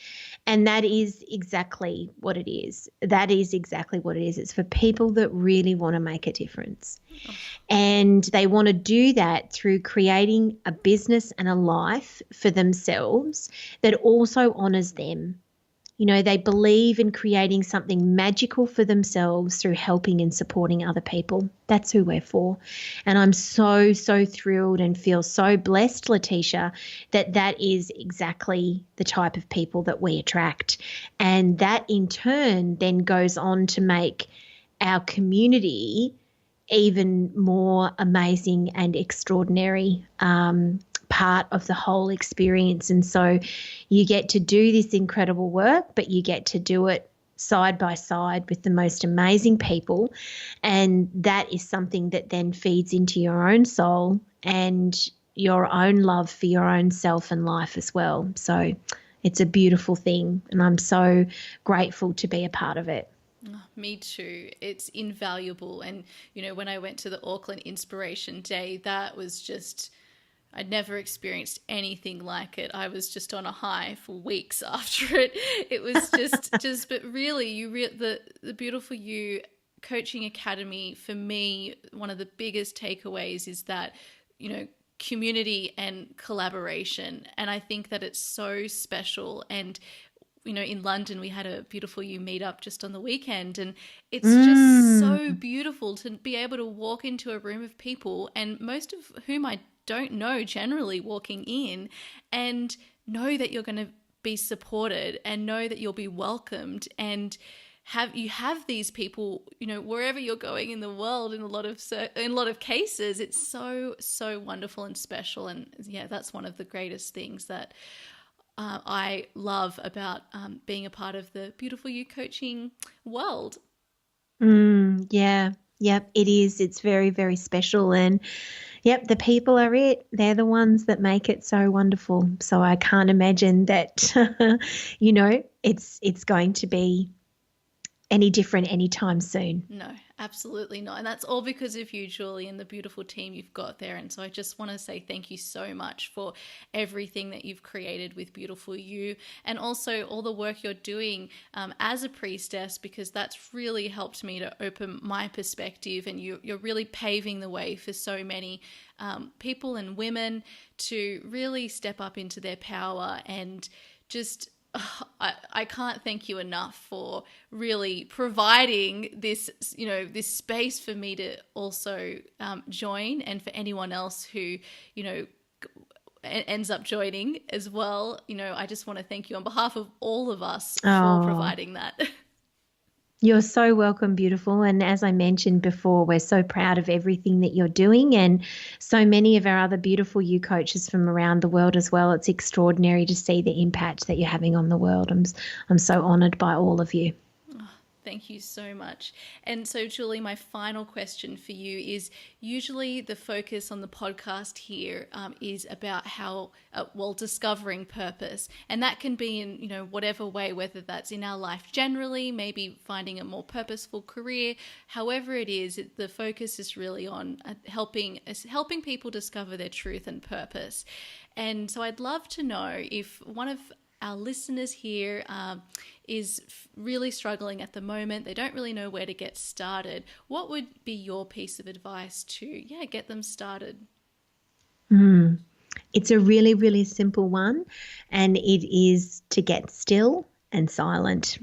And that is exactly what it is. That is exactly what it is. It's for people that really want to make a difference. And they want to do that through creating a business and a life for themselves that also honors them. They believe in creating something magical for themselves through helping and supporting other people. That's who we're for. And I'm so, so thrilled and feel so blessed, Letitia, that is exactly the type of people that we attract. And that in turn then goes on to make our community even more amazing and extraordinary part of the whole experience. And so you get to do this incredible work, but you get to do it side by side with the most amazing people. And that is something that then feeds into your own soul and your own love for your own self and life as well. So it's a beautiful thing, and I'm so grateful to be a part of it. Oh, me too. It's invaluable. And, when I went to the Auckland Inspiration Day, that was just, I'd never experienced anything like it. I was just on a high for weeks after it. It was but really, the Beautiful You Coaching Academy, for me, one of the biggest takeaways is that, community and collaboration. And I think that it's so special. And, in London, we had a Beautiful You meetup just on the weekend. And it's just so beautiful to be able to walk into a room of people, and most of whom I don't know generally, walking in and know that you're going to be supported and know that you'll be welcomed, and have these people, wherever you're going in the world. In a lot of cases, it's so wonderful and special. And yeah, that's one of the greatest things that I love about being a part of the Beautiful You coaching world. Yeah. Yep, it is. It's very, very special. And yep, the people are it. They're the ones that make it so wonderful. So I can't imagine that, it's going to be any different anytime soon. No, absolutely not. And that's all because of you, Julie, and the beautiful team you've got there. And so I just want to say thank you so much for everything that you've created with Beautiful You, and also all the work you're doing as a priestess, because that's really helped me to open my perspective. And you're really paving the way for so many people and women to really step up into their power. And just I can't thank you enough for really providing this, this space for me to also join, and for anyone else who, ends up joining as well. I just want to thank you on behalf of all of us for providing that. You're so welcome, beautiful. And as I mentioned before, we're so proud of everything that you're doing, and so many of our other Beautiful You coaches from around the world as well. It's extraordinary to see the impact that you're having on the world. I'm so honoured by all of you. Thank you so much. And so, Julie, my final question for you is, usually the focus on the podcast here is about discovering purpose. And that can be in, whatever way, whether that's in our life generally, maybe finding a more purposeful career. However it is, the focus is really on helping people discover their truth and purpose. And so I'd love to know if one of our listeners here is really struggling at the moment. They don't really know where to get started. What would be your piece of advice to, get them started? It's a really, really simple one, and it is to get still and silent.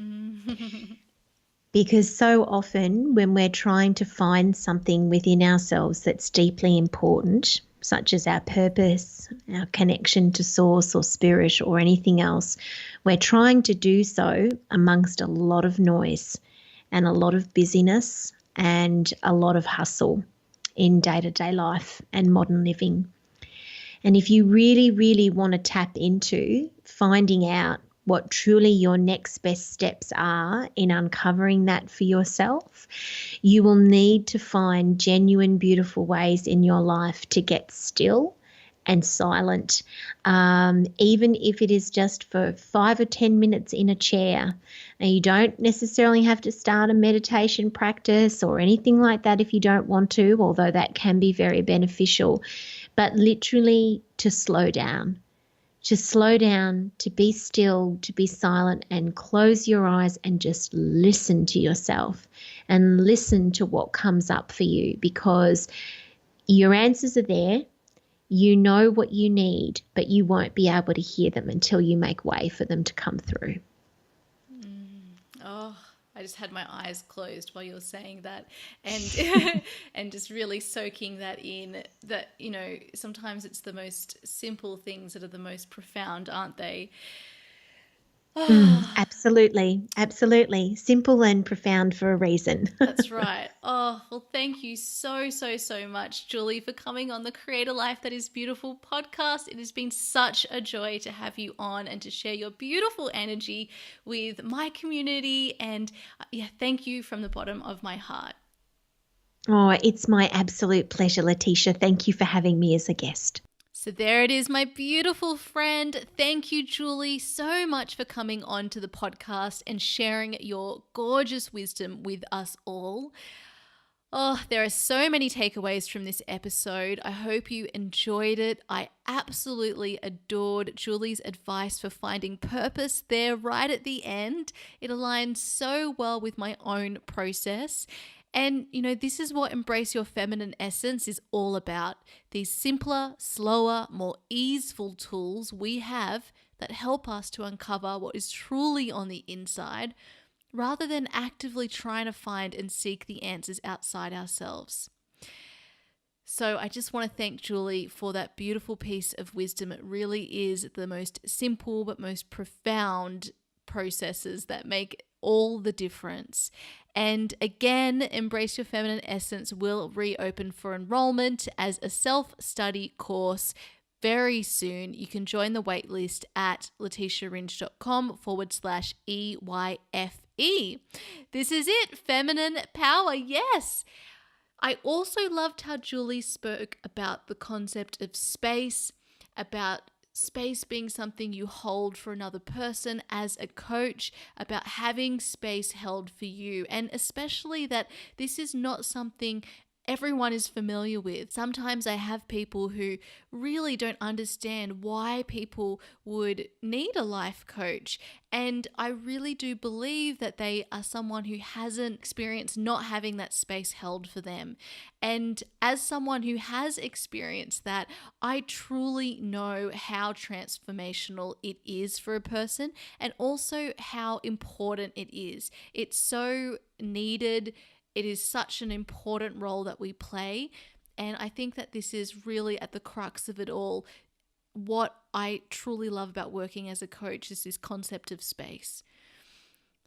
Because so often when we're trying to find something within ourselves that's deeply important, such as our purpose, our connection to source or spirit or anything else, we're trying to do so amongst a lot of noise and a lot of busyness and a lot of hustle in day-to-day life and modern living. And if you really, really want to tap into finding out what truly your next best steps are in uncovering that for yourself, you will need to find genuine, beautiful ways in your life to get still and silent, even if it is just for 5 or 10 minutes in a chair. Now, you don't necessarily have to start a meditation practice or anything like that if you don't want to, although that can be very beneficial, but literally to slow down. To slow down, to be still, to be silent, and close your eyes and just listen to yourself and listen to what comes up for you, because your answers are there. You know what you need, but you won't be able to hear them until you make way for them to come through. I just had my eyes closed while you were saying that, and and just really soaking that in, that, sometimes it's the most simple things that are the most profound, aren't they? Absolutely. Absolutely. Simple and profound for a reason. That's right. Oh, well, thank you so, so, so much, Julie, for coming on the Create a Life That Is Beautiful podcast. It has been such a joy to have you on and to share your beautiful energy with my community. And yeah, thank you from the bottom of my heart. Oh, it's my absolute pleasure, Letitia. Thank you for having me as a guest. So there it is, my beautiful friend. Thank you, Julie, so much for coming on to the podcast and sharing your gorgeous wisdom with us all. Oh, there are so many takeaways from this episode. I hope you enjoyed it. I absolutely adored Julie's advice for finding purpose there right at the end. It aligns so well with my own process. And, this is what Embrace Your Feminine Essence is all about. These simpler, slower, more easeful tools we have that help us to uncover what is truly on the inside, rather than actively trying to find and seek the answers outside ourselves. So I just want to thank Julie for that beautiful piece of wisdom. It really is the most simple but most profound processes that make all the difference. And again, Embrace Your Feminine Essence will reopen for enrollment as a self-study course very soon. You can join the waitlist at letitiaringe.com/EYFE. This is it, feminine power, yes. I also loved how Julie spoke about the concept of space, about space being something you hold for another person as a coach, about having space held for you, and especially that this is not something everyone is familiar with. Sometimes I have people who really don't understand why people would need a life coach. And I really do believe that they are someone who hasn't experienced not having that space held for them. And as someone who has experienced that, I truly know how transformational it is for a person and also how important it is. It's so needed. It is such an important role that we play. And I think that this is really at the crux of it all. What I truly love about working as a coach is this concept of space.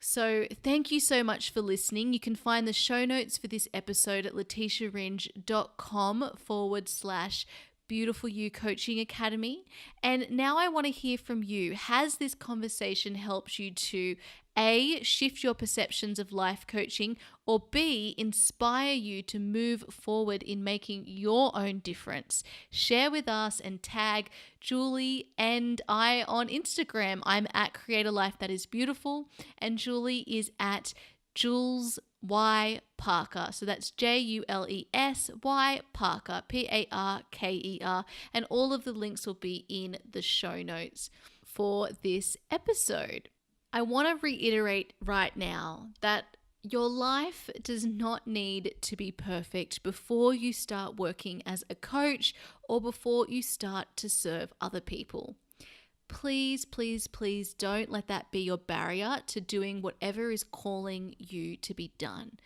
So thank you so much for listening. You can find the show notes for this episode at letitiaringe.com/Beautiful You Coaching Academy. And now I want to hear from you. Has this conversation helped you to A, shift your perceptions of life coaching, or B, inspire you to move forward in making your own difference? Share with us and tag Julie and I on Instagram. I'm at Create a Life That Is Beautiful, and Julie is at Jules Y Parker. So that's JULESY Parker, PARKER. And all of the links will be in the show notes for this episode. I want to reiterate right now that your life does not need to be perfect before you start working as a coach or before you start to serve other people. Please, please, please don't let that be your barrier to doing whatever is calling you to be done.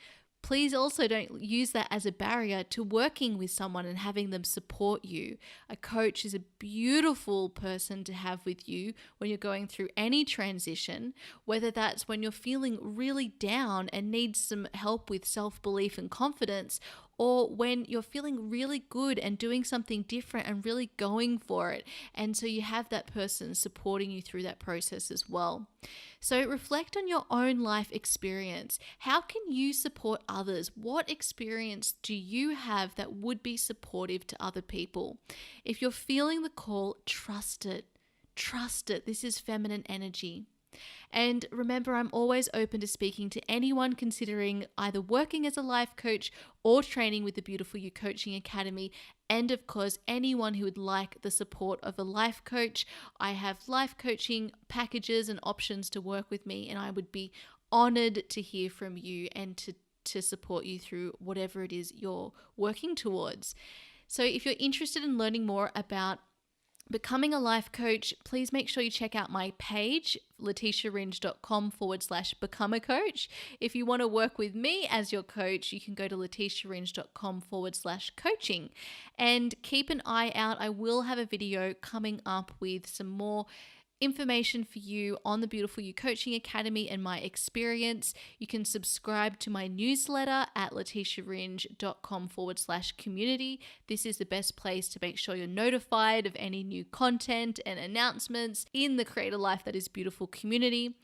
Please also don't use that as a barrier to working with someone and having them support you. A coach is a beautiful person to have with you when you're going through any transition, whether that's when you're feeling really down and need some help with self-belief and confidence, or when you're feeling really good and doing something different and really going for it. And so you have that person supporting you through that process as well. So reflect on your own life experience. How can you support others? What experience do you have that would be supportive to other people? If you're feeling the call, trust it. Trust it. This is feminine energy. And remember, I'm always open to speaking to anyone considering either working as a life coach or training with the Beautiful You Coaching Academy. And of course, anyone who would like the support of a life coach. I have life coaching packages and options to work with me, and I would be honored to hear from you and to support you through whatever it is you're working towards. So if you're interested in learning more about becoming a life coach, please make sure you check out my page, letitiaringe.com/become a coach. If you want to work with me as your coach, you can go to letitiaringe.com/coaching. And keep an eye out. I will have a video coming up with some more information for you on the Beautiful You Coaching Academy and my experience, you can subscribe to my newsletter at letitiaringe.com/community. This is the best place to make sure you're notified of any new content and announcements in the Create a Life That Is Beautiful community.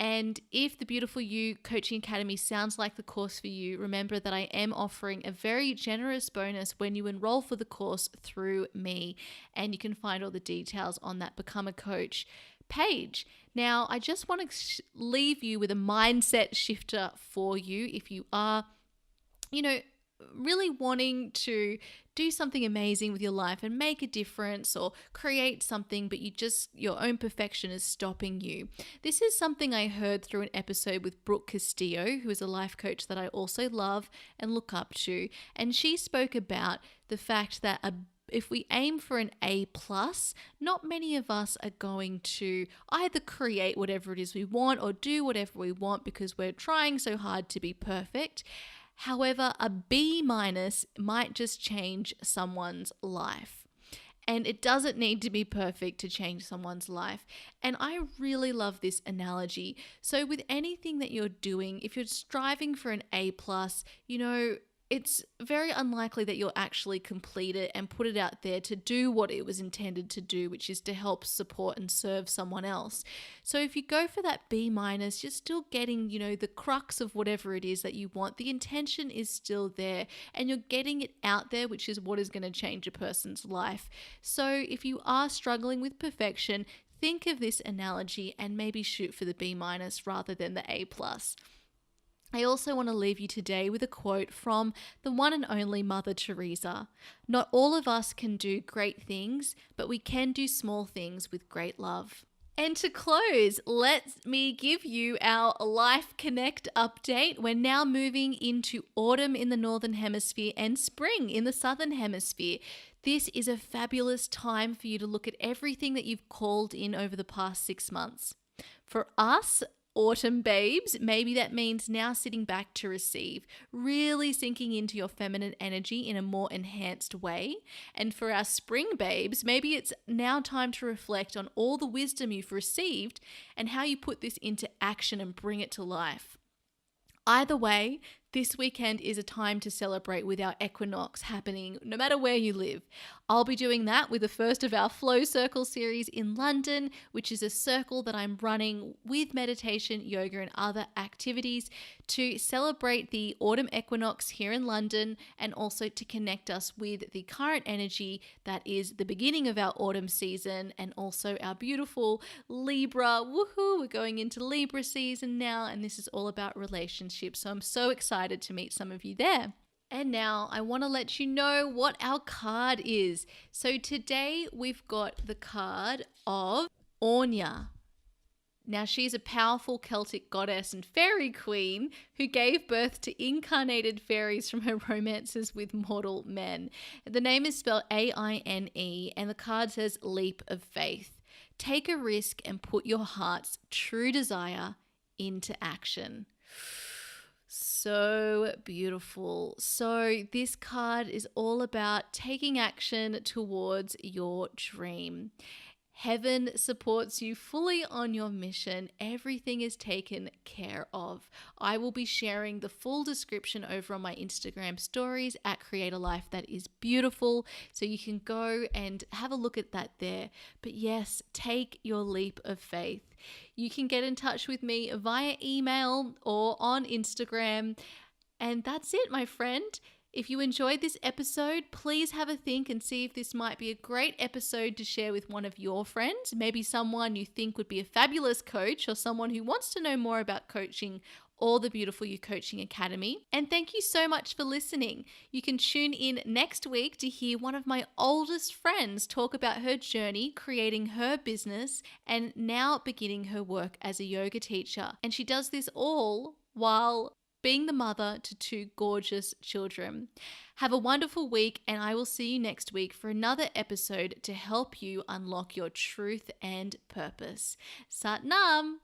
And if the Beautiful You Coaching Academy sounds like the course for you, remember that I am offering a very generous bonus when you enroll for the course through me. And you can find all the details on that Become a Coach page. Now, I just want to leave you with a mindset shifter for you if you are, really wanting to do something amazing with your life and make a difference or create something, but your own perfection is stopping you. This is something I heard through an episode with Brooke Castillo, who is a life coach that I also love and look up to. And she spoke about the fact that if we aim for an A+, not many of us are going to either create whatever it is we want or do whatever we want because we're trying so hard to be perfect. However, a B- might just change someone's life. And it doesn't need to be perfect to change someone's life. And I really love this analogy. So with anything that you're doing, if you're striving for an A+, it's very unlikely that you'll actually complete it and put it out there to do what it was intended to do, which is to help support and serve someone else. So if you go for that B-, you're still getting, the crux of whatever it is that you want. The intention is still there and you're getting it out there, which is what is going to change a person's life. So if you are struggling with perfection, think of this analogy and maybe shoot for the B- rather than the A+. I also want to leave you today with a quote from the one and only Mother Teresa. Not all of us can do great things, but we can do small things with great love. And to close, let me give you our Life Connect update. We're now moving into autumn in the Northern Hemisphere and spring in the Southern Hemisphere. This is a fabulous time for you to look at everything that you've called in over the past 6 months. For us, autumn babes, maybe that means now sitting back to receive, really sinking into your feminine energy in a more enhanced way. And for our spring babes, maybe it's now time to reflect on all the wisdom you've received and how you put this into action and bring it to life. Either way, this weekend is a time to celebrate with our equinox happening no matter where you live. I'll be doing that with the first of our Flow Circle series in London, which is a circle that I'm running with meditation, yoga, and other activities to celebrate the autumn equinox here in London and also to connect us with the current energy that is the beginning of our autumn season and also our beautiful Libra. Woohoo! We're going into Libra season now, and this is all about relationships. So I'm so excited to meet some of you there. And now I want to let you know what our card is. So today we've got the card of Anya. Now she's a powerful Celtic goddess and fairy queen who gave birth to incarnated fairies from her romances with mortal men. The name is spelled Aine, and the card says leap of faith. Take a risk and put your heart's true desire into action. So beautiful. So this card is all about taking action towards your dream. Heaven supports you fully on your mission. Everything is taken care of. I will be sharing the full description over on my Instagram stories at Create a Life That Is Beautiful. So you can go and have a look at that there. But yes, take your leap of faith. You can get in touch with me via email or on Instagram. And that's it, my friend. If you enjoyed this episode, please have a think and see if this might be a great episode to share with one of your friends, maybe someone you think would be a fabulous coach or someone who wants to know more about coaching or the Beautiful You Coaching Academy. And thank you so much for listening. You can tune in next week to hear one of my oldest friends talk about her journey creating her business and now beginning her work as a yoga teacher. And she does this all while being the mother to 2 gorgeous children. Have a wonderful week, and I will see you next week for another episode to help you unlock your truth and purpose. Sat Nam!